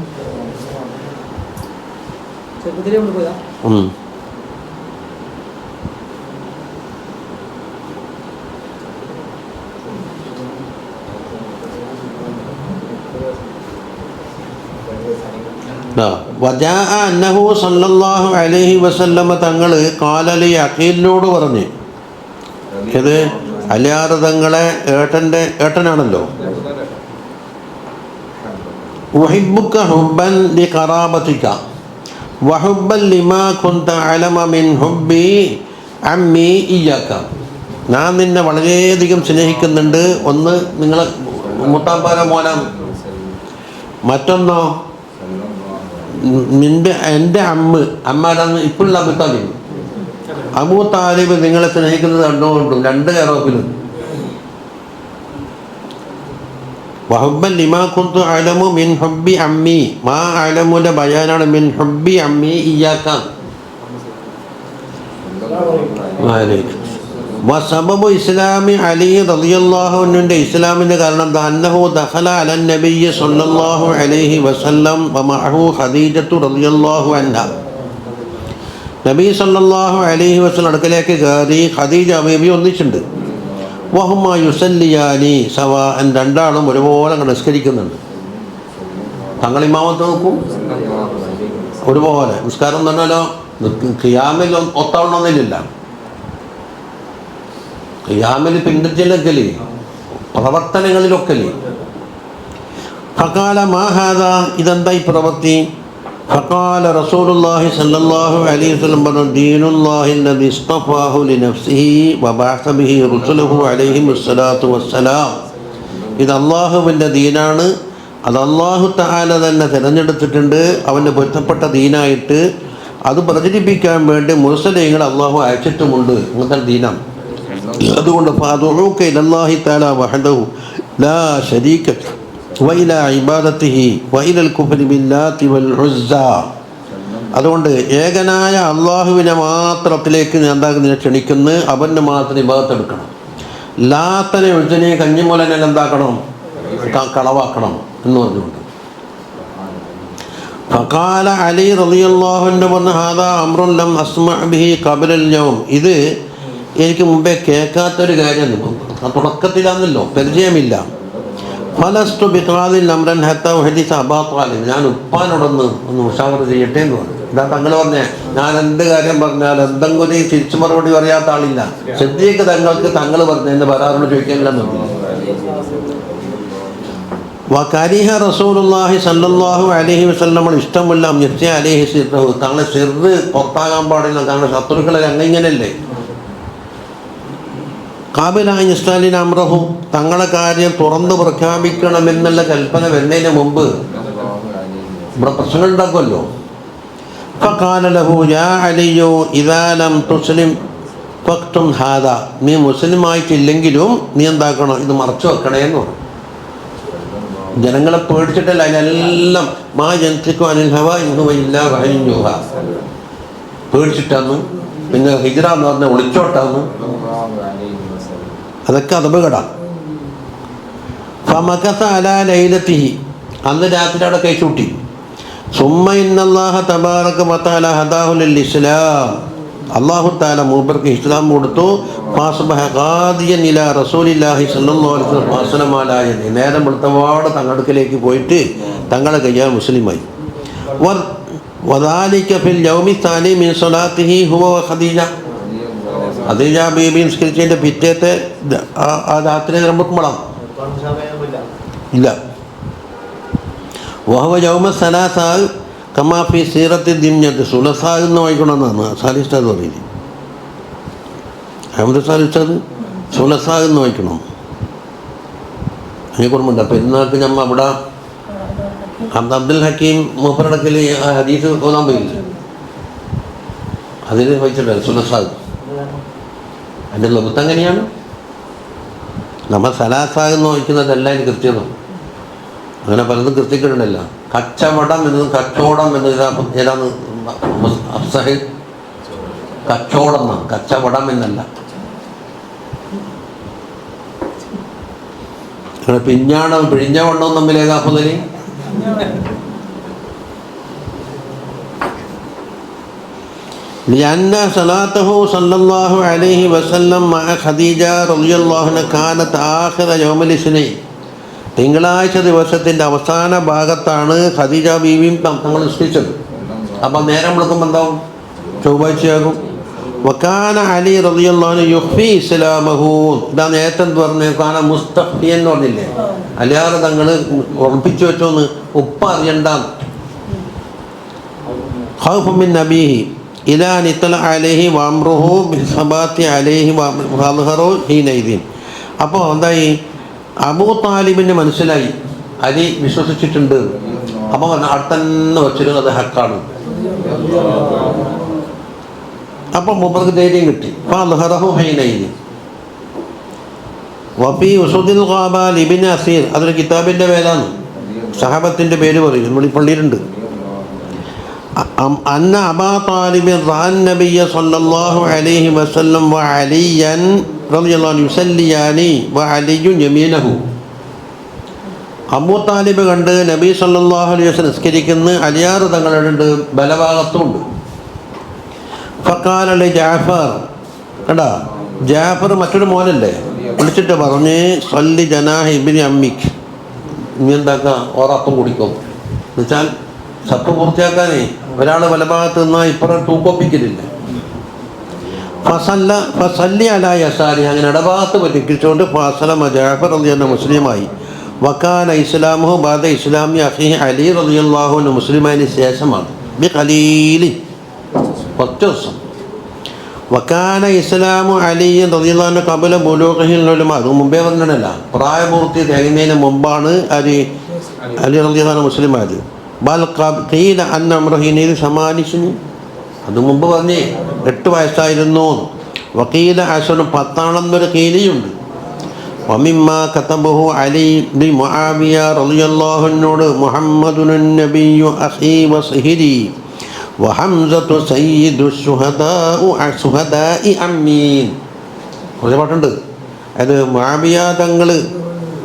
വജാഅ അന്നഹു സല്ലല്ലാഹു അലൈഹി വസല്ലമ തങ്ങൾ ഖാലലി അഖീലിനോട് പറഞ്ഞു. ഇത് അലിയാർ തങ്ങളെ ഏട്ടനാണല്ലോ. ഉഹിബ്ബുക ഹുബ്ബൻ ലിഖറാബതിക വഹുബ്ബൻ ലിമാ കുൻത അലമ മിൻ ഹുബ്ബി അമ്മി ഇയ്യാക. ഞാൻ നിന്നെ വളരെയധികം സ്നേഹിക്കുന്നുണ്ട്. ഒന്ന് നിങ്ങളെ മുത്താപ്പാര മോനാം, മറ്റൊന്നോ എൻ്റെ അമ്മാരാന്ന് ഇപ്പോഴുള്ള അബൂ താലിബ്. അബൂ താലിബ് നിങ്ങളെ സ്നേഹിക്കുന്നത് കണ്ടുകൊണ്ടും രണ്ട് കറോപ്പിലും. വഹുബ്ബൻ ലിമാ കുന്തു അലമു മിൻ ഹുബ്ബി അമ്മി, മാ അലമുന്റെ ബയാനാണ് മിൻ ഹുബ്ബി അമ്മി ഇയ്യാക. വസബബു ഇസ്ലാമി അലി റളിയല്ലാഹു അൻഹുവിന്റെ ഇസ്ലാമിന്റെ കാരണം അന്നഹു ദഖല അലൻ നബിയ്യ സ്വല്ലല്ലാഹു അലൈഹി വസല്ലം വമഅഹു ഖദീജത്തു റളിയല്ലാഹു അൻഹ. നബി സ്വല്ലല്ലാഹു അലൈഹി വസല്ലം അടുക്കലേക്ക് കയറി ഖദീജ ബീവി ഒന്നിച്ചുണ്ട്. വഹുമ യുസല്ലിയാനി സവാഅൻ, രണ്ടാളും ഒരുപോലെ നിസ്കരിക്കുന്നുണ്ട്. തങ്ങൾ ഇമാമത്ത് നോക്കും ഒരുപോലെ നിസ്കാരം എന്ന് പറഞ്ഞാലോ ഖിയാമിൽ ഒത്താവണമെന്നില്ല. ഖിയാമിൽ പിന്തുടരലൊക്കെ പ്രവർത്തനങ്ങളിലൊക്കെ. ഫഖാല മാ ഹാദാ, ഇതെന്താ ഈ പ്രവൃത്തി? ഫഖാല റസൂലുള്ളാഹി സ്വല്ലല്ലാഹു അലൈഹി വസല്ലം പറഞ്ഞു ദീനുല്ലാഹി അല്ലദീ ഇസ്തഫാഹു ലിനഫ്സിഹി വബഅസ ബിഹി റസൂലുഹു അലൈഹിമുസ്സലാത്തു വസ്സലാം. ഇത് അല്ലാഹുവിൻ്റെ ദീനാണ്. അത് അല്ലാഹു തആല തന്നെ തിരഞ്ഞെടുത്തിട്ടുണ്ട് അവന് പൊരുത്തപ്പെട്ട ദീനായിട്ട്. അത് പ്രചരിപ്പിക്കാൻ വേണ്ടി മുർസലീങ്ങൾ അല്ലാഹു അയച്ചിട്ടുമുണ്ട്. അങ്ങനത്തെ ദീനാണ്. അതുകൊണ്ട് ഫഅദുഉക ഇലല്ലാഹി തആല വഹദഹു ലാ ശരീക വഇലാ ഇബാദത്തിഹി വഇലൽ കുഫ്രി ബില്ലാത്തി വൽ ഉസ്സ. അതുകൊണ്ട് ഏകനായ അള്ളാഹുവിനെ മാത്രത്തിലേക്ക് എന്താകുന്നതിനെ ക്ഷണിക്കുന്നു. അവന് മാത്രം ഇബാദത്ത് എടുക്കണം. ലാത്തനെ ഉജ്ജനെ കഞ്ഞിമൂലനെ എന്താക്കണം? കളവാക്കണം എന്ന് പറഞ്ഞുകൊണ്ട്. ഫഖാല അലി റളിയല്ലാഹു അൻഹു പറഞ്ഞു ഹാദാ അംറുൻ ലം അസ്മഅ ബിഹി ഖബലൽ യൗം. ഇത് എനിക്ക് മുമ്പേ കേൾക്കാത്തൊരു കാര്യമാണ്. തുടക്കത്തിലാണല്ലോ, പരിചയമില്ല. ഫലസ്തു ബിഖാദിൽ അംറൻ ഹത്താ ഉഹദിസ അബാ താലിബ്. ഞാൻ ഉപ്പാനോടൊന്ന് മുഷാവറ ചെയ്യട്ടെ എന്ന് പറഞ്ഞു. ഇതാ തങ്ങൾ പറഞ്ഞേ, ഞാൻ എന്ത് കാര്യം പറഞ്ഞാൽ എന്തെങ്കിലും തിരിച്ചു മറുപടി പറയാത്ത ആളില്ല. സിദ്ദീഖ് തങ്ങൾക്ക് തങ്ങൾ പറഞ്ഞെന്ന് വരാറോട് ചോദിക്കാനില്ലെന്നുണ്ട്. വകരിഹ റസൂലുള്ളാഹി സ്വല്ലല്ലാഹു അലൈഹി വസല്ലം ഇഷ്ടമില്ല യഫ്തി അലൈഹി സിർറഹു. തങ്ങളെ സിർറ് പുറത്താകാൻ പാടില്ല. തങ്ങളുടെ ശത്രുക്കളെ അങ്ങനെയല്ലേ. കാബിലായി ഇസ്ലാലിൻ അമ്രഹു, തങ്ങളെ കാര്യം തുറന്ന് പ്രഖ്യാപിക്കണമെന്നുള്ള കൽപ്പന വരുന്നതിന് മുമ്പ് ഇവിടെ പ്രശ്നങ്ങൾ ഉണ്ടാക്കുമല്ലോ. ഫഖാല ലഹു യാ അലിയോ ഇദാ ലം തുസ്ലിം ഫക്തും ഹാദ. നീ മുസ്ലിമായിട്ടില്ലെങ്കിലും നീ എന്താക്കണം? ഇത് മറച്ചു വെക്കണേ എന്ന് പറഞ്ഞു. ജനങ്ങളെ പേടിച്ചിട്ടല്ല, അതിനെല്ലാം മാ യൻതിഖു അനിൽ ഹവാ ഇൻ ഹുവ ഇല്ലാ വഹയ്യുൻ യൂഹാ. പേടിച്ചിട്ടാന്ന്. പിന്നെ ഹിജ്റ എന്ന് പറഞ്ഞാൽ ഒളിച്ചോട്ടാന്ന്. അതൊക്കെ അപകടമാണ്. ഫമകസ അലാ ലൈലത്തിഹി, അന്ന് രാത്രി അവിടെ കഴിച്ചൂട്ടി. സുമ്മ ഇന്നല്ലാഹ തബാറക വതആല ഹദാഹു ലിൽ ഇസ്ലാം. അല്ലാഹു തആല മൂപ്പർക്ക് ഇസ്ലാം കൊടുത്തു. ഫാസ്ബഹ ഖാദിയൻ ഇലാ റസൂലില്ലാഹി സ്വല്ലല്ലാഹു അലൈഹി വസല്ലം അലായനി. നേരം വെളുത്തപാട് തങ്ങടുക്കലേക്ക് പോയിട്ട് തങ്ങളെ കയ്യാൽ മുസ്ലിമായി. വദാലിക ഫിൽ യൗമി സാനി മിൻ സ്വലാത്തിഹി ഹുവ ഖദീജ. ഖദീജ ബീബി നിസ്കരിച്ചതിൻ്റെ പിറ്റേത്തെ ആ രാത്രി നിർമ്മിക്കുമ്പോഴാണ് ഇല്ല. വഹവ യൗമ സലാസാ കമാ ഫി സീറത്തി ദിംയത്ത്. സുലസാ എന്ന് വായിക്കണമെന്നാണ് സാലിസ്റ്റാദ് പറയുന്നത്. അഹമ്മദ് സാലിസ്റ്റാദ് സുലസാ എന്ന് വായിക്കണം. അതിനെ കുറിച്ചുണ്ട്. അപ്പം ഇന്നാൾക്ക് നമ്മൾ അവിടെ അബ്ദുൽ ഹക്കീം മൂപ്പറടക്കൽ ആ ഹദീസ് ഓതാൻ പോയില്ല. അതിന് വായിച്ചിട്ടില്ല സുലസാദ്. അതിൻ്റെ ലഭുത്ത് എങ്ങനെയാണ്? നമ്മൾ സലാസാകുന്ന നോക്കുന്നതല്ല അതിന് കൃത്യത. അങ്ങനെ പലതും കൃത്യക്കിടണ്ടല്ലോ. കച്ചവടം എന്നതും കച്ചവടം എന്നത് ഏതാണ് അഫ്സഹ്? കച്ചവടം എന്നാണ്, കച്ചവടം എന്നല്ല. പിഴിഞ്ഞ വണ്ണവും തമ്മിൽ ഏതാ അഫ്ളല്? لأن صلاته صلى الله عليه وسلم مع خديجة رضي الله عنها كانت آخر يوم الاثنين. തിങ്കളാഴ്ച ദിവസത്തിൻ്റെ അവസാന ഭാഗത്താണ് ഖദീജ ബീവിയും തങ്ങൾ നിശ്ചയിച്ചത്. അപ്പം നേരം വിളക്കുമ്പോൾ എന്താവും? ചൊവ്വാഴ്ചയാകും. വക്കാന അലി റളിയല്ലാഹു അൻഹു യുഖ്ഫി ഇസ്ലാമഹു. ഇതാ നേരത്തെ എന്ത് പറഞ്ഞു? കാന മുസ്തഖ്ഫി എന്ന് പറഞ്ഞില്ലേ? അലിയാറ് തങ്ങൾ ഉറപ്പിച്ചു വെച്ചോന്ന് ഉപ്പ അറിയണ്ടാന്ന്. ഖൗഫ മിൻ നബീഹി ഇലാ നിത്തല അലൈഹി വംറുഹു ബിസബാത്തി അലൈഹി വഅദ്ഹറു ഹീനൈദിൻ. അപ്പോൾ എന്തായി? അബൂ താലിബിന് മനസ്സിലായി അലി വിശ്വസിച്ചിട്ടുണ്ട്. അപ്പോൾ അടുത്തന്നെ വെച്ചിരുന്നത് അത് ഹക്കാണ്. അപ്പം മൂപ്പർക്ക് ധൈര്യം കിട്ടി. ഫഅദ്ഹറഹു ഹീനൈദിൻ. വഫി ഉസൂദിൽ ഖാബ ലിബ്നി അസീർ, അതൊരു കിതാബിൻ്റെ പേരാണ്. സഹാബത്തിൻ്റെ പേര് പറയും, നമ്മൾ ഈ പള്ളിയിലുണ്ട്. അന്ന അബാ താലിബിൻ റഅൻ നബിയ്യ സല്ലല്ലാഹു അലൈഹി വസല്ലം വഅലിയൻ റളിയല്ലാഹു അൻഹു യുസല്ലിയാനി വഅലിയുൻ യമീനഹു. അബൂ താലിബ് കണ്ട് നബി സല്ലല്ലാഹു അലൈഹി വസല്ലം നിസ്കരിക്കുന്ന, അലിയാറ് തങ്ങളുണ്ട് ബലഭാഗത്തുമുണ്ട്. ഫഖാല ലി ജഅഫർ, കണ്ടാ ജാഫർ മറ്റൊരു മോനല്ലേ, വിളിച്ചിട്ട് പറഞ്ഞ് സല്ലി ജനാഹി ഇബ്നി അമ്മിക്, നീ എന്താക്കാം ഓറപ്പം കുടിക്കും എന്നുവെച്ചാൽ സപ്പ് പൂർത്തിയാക്കാനേ ഒരാൾ വലഭാഗത്ത് നിന്നാൽ ഇപ്പുറം തൂക്കൊപ്പിക്കലില്ല. ഫസല്ലി അലാ യസാരി, അങ്ങനെ ഇടഭാഗത്ത് പറ്റിച്ചുകൊണ്ട് ഫസലമ ജാഫർ റളിയല്ലാഹു മുസ്ലിമായി. വക്കാന ഇസ്ലാമുഹു ബാദ ഇസ്ലാമി അഖീഹി അലി റളിയല്ലാഹു അൻഹു മുസ്ലിമായതിന് ശേഷമാണ്. ബി ഖലീലി, കുറച്ച് ദിവസം. വക്കാന ഇസ്ലാമു അലി റളിയല്ലാഹു അൻഹു ഖബല ബുലൂഗിഹിൽ ഉലമ, അത് മുമ്പേ പറഞ്ഞില്ല, പ്രായപൂർത്തി തികയുന്നതിന് മുമ്പാണ് അലി റളിയല്ലാഹു അൻഹു മുസ്ലിമായത്. ബൽ ഖീല അന്ന അംറഹീനയിൽ സമാനിസിന്, അത് മുമ്പ് പറഞ്ഞേ 8 വയസ്സായിരുന്നു. വക്കീല അശന് 10 കീലിയുണ്ട്. വമിമ്മാ കതബഹു അലി ബി മുആവിയ റളിയല്ലാഹു അൻഹു മുഹമ്മദുൻ നബിയ്യു അഖീ വസ്ഹിരി വഹംസത്തു സയ്യിദു ശുഹദാഇ അമ്മീൻ. കുറേ പാട്ടുണ്ട്. അത് മുആവിയ തങ്ങൾ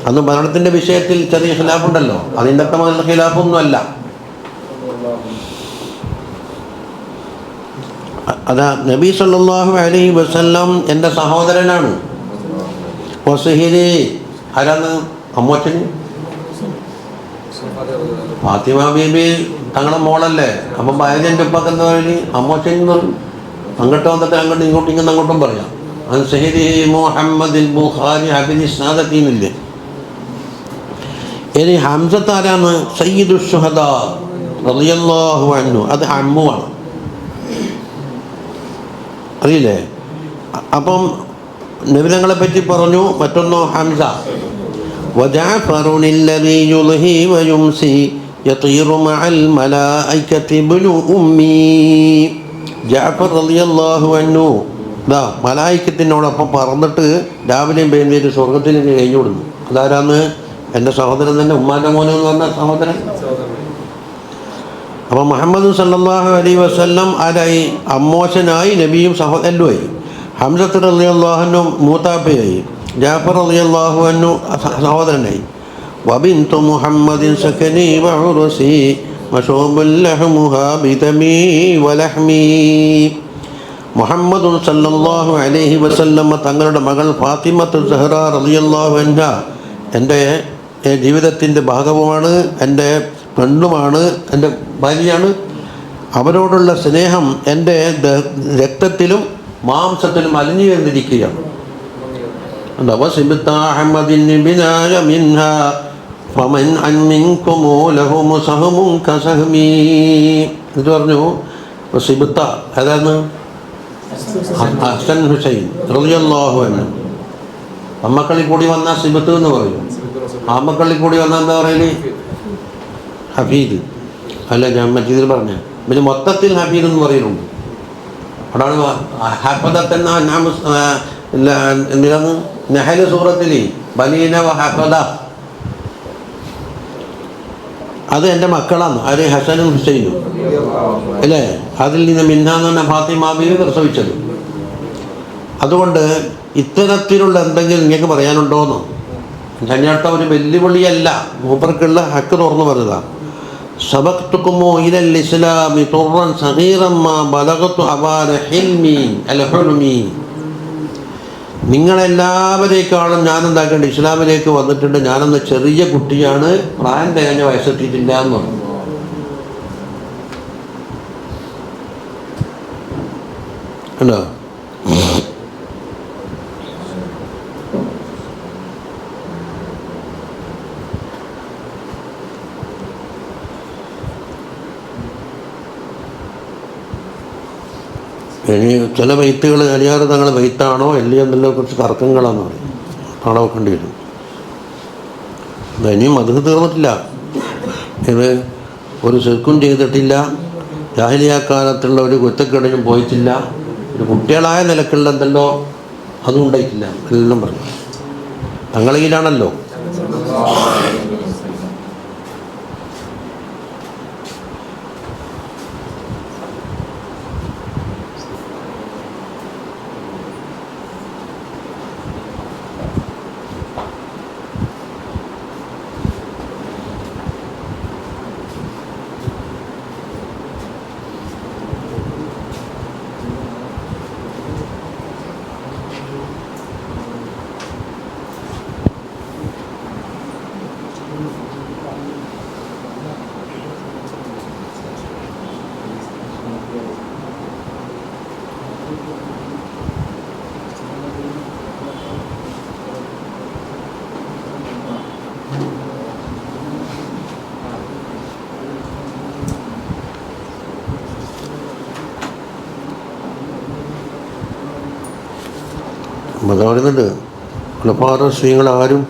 അന്ന് ഭരണത്തിൻ്റെ വിഷയത്തിൽ ചെറിയ ഖിലാഫുണ്ടല്ലോ, അതിൻ്റെ അർത്ഥം ഖിലാഫൊന്നുമല്ല. അതാ നബി സല്ലല്ലാഹു അലൈഹി വസല്ലം എൻ്റെ സഹോദരനാണ്. വസ്ഹിരി ആരാണ്? അമ്മോച്ചന് ഫാത്തിമ ബീബി തങ്ങളുടെ മോളല്ലേ. അപ്പം ഭാര്യൻ്റെ ഉപ്പൊക്കെ എന്താ പറയുക? അമ്മോച്ചൻ എന്ന് പറയും. അങ്ങോട്ട് വന്നിട്ട് അങ്ങോട്ടും ഇങ്ങോട്ടും ഇങ്ങനെ അങ്ങോട്ടും പറയാം. അത് സഹീദി മുഹമ്മദിൽ ബുഖാരി ഹബിനി സ്നാദത്തീനില്ലേ. ഇനി ഹംസത്ത് ആരാണ്? സയ്യിദു ശുഹദാ റളിയല്ലാഹു അൻഹു, അത് അമ്മുവാണ്, അറിയില്ലേ? അപ്പം നബിതങ്ങളെ പറ്റി പറഞ്ഞു. മറ്റൊന്നോ ഹംസ. വജഅഫറുനില്ലദീ യുൽഹി വയുംസി യതീറു മഅൽ മലായികതി ഇബ്നു ഉമ്മി. ജഅഫർ റളിയല്ലാഹു അൻഹു ദാ മലായികത്തിനോടൊപ്പം പറന്നിട്ട് രാവിലെയും വൈകുന്നേരം സ്വർഗത്തിലേക്ക് കഴിഞ്ഞു വിടുന്നു. അതാരാന്ന്? എൻ്റെ സഹോദരൻ തന്നെ, ഉമ്മാൻ്റെ മോനെന്ന് പറഞ്ഞ സഹോദരൻ. അപ്പോൾ മുഹമ്മദ് സല്ലല്ലാഹു അലൈഹി വസല്ലം ആരായി? അമ്മോശനായി, നബിയും സഹോദരനുമായി. ഹംസത്ത് റളിയല്ലാഹു അൻഹു മൂത്താപ്പയായി, ജാഫർ റളിയല്ലാഹു അൻഹു സഹോദരനായി. വബിന്തു മുഹമ്മദിൻ സകനി വഉർസി മശൂബുൽ ലഹ്മുഹാ ബിദമി വലഹ്മി. മുഹമ്മദ് സല്ലല്ലാഹു അലൈഹി വസല്ലം തങ്ങളുടെ മകൾ ഫാത്തിമത്തു സഹറ റളിയല്ലാഹു അൻഹ എൻ്റെ ജീവിതത്തിൻ്റെ ഭാഗവുമാണ്, എൻ്റെ പെണ്ണുമാണ്, എൻ്റെ ഭാര്യയാണ്. അവരോടുള്ള സ്നേഹം എൻ്റെ രക്തത്തിലും മാംസത്തിലും അലിഞ്ഞു ചേർന്നിരിക്കുകയാണ്. ഇത് പറഞ്ഞു സിബത്ത. ഏതാണ്? ഹസൻ ഹുസൈൻ റളിയല്ലാഹു അൻഹു. അമ്മക്കളിൽ കൂടി വന്ന സിബത്ത് എന്ന് പറയും. ആമക്കളിൽ കൂടി വന്ന എന്താ പറയല്? ഹഫീദ്. അല്ല, ഞാൻ മറ്റേതിൽ പറഞ്ഞ പിന്നെ മൊത്തത്തിൽ ഹഫീദ് എന്ന് പറയുന്നുണ്ട്. അവിടാണ് എന്തിനാണ് നഹൽ സൂറത്തിൽ ബനീന വഹഫദ, അത് എൻ്റെ മക്കളാണ്. ആര്? ഹസനും ഹുസൈനും അല്ലേ? അതിൽ നിന്ന് മിന്നാന്ന് പറഞ്ഞ ഫാത്തിമ ബീവി പ്രസവിച്ചത്. അതുകൊണ്ട് ഇത്തരത്തിലുള്ള എന്തെങ്കിലും നിങ്ങൾക്ക് പറയാനുണ്ടോയെന്നോ? ഞഞ്ഞാട്ട ഒരു വെല്ലുവിളിയല്ല, മൂപ്പർക്കുള്ള ഹക്ക് തുറന്നു പറഞ്ഞതാണ്. സബഖ്തുകുമു ഇലൽ ഇസ്ലാമി തുറൻ സഗീറൻ മാ ബലഗതു അബാല ഹിൽമി അൽ ഹുൽമി. നിങ്ങളെല്ലാവരേക്കാളും ഞാനെന്താക്കേണ്ട ഇസ്ലാമിലേക്ക് വന്നിട്ടുണ്ട്. ഞാനെന്ന ചെറിയ കുട്ടിയാണ്, പ്രായം തികഞ്ഞ വയസ്സെത്തിയിട്ടില്ല എന്ന് പറഞ്ഞു. ഉണ്ടോ? ഇനി ചില വെയ്ത്തുകൾ അലിയാറ് തങ്ങളെ വെയ്ത്താണോ അല്ലയോ എന്നുള്ള കുറച്ച് തർക്കങ്ങളാണെന്ന് പറയും. അവിടെ വെക്കേണ്ടി വരും. ഇനിയും അത് തീർന്നിട്ടില്ല. ഇത് ഒരു ശിർക്കും ചെയ്തിട്ടില്ല, ജാഹിലിയാക്കാലത്തുള്ള ഒരു കുറ്റക്കേടിനും പോയിട്ടില്ല, ഒരു കുട്ടികളായ നിലക്കുള്ള എന്തല്ലോ അതും ഉണ്ടായിട്ടില്ല. എല്ലാം പറഞ്ഞു തങ്ങളയിലാണല്ലോ. അതാ പറയുന്നുണ്ട് കുലപ്പാറ സ്ത്രീകളാരും.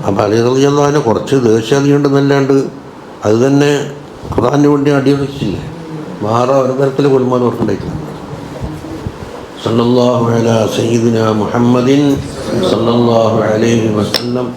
അപ്പം അലി റളിയല്ലാഹു അൻഹു കുറച്ച് ദേഷ്യാദിയുണ്ടെന്നല്ലാണ്ട് അത് തന്നെ ഖുർആന് വേണ്ടി അടിയൊഴിച്ചില്ലേ. വേറെ ഒരു തരത്തിൽ കുൽമാൻ ഓർക്കുണ്ടായിട്ടില്ല. സല്ലല്ലാഹു അലാ സയ്യിദിനാ മുഹമ്മദിൻ സല്ലല്ലാഹു അലൈഹി വസല്ലം.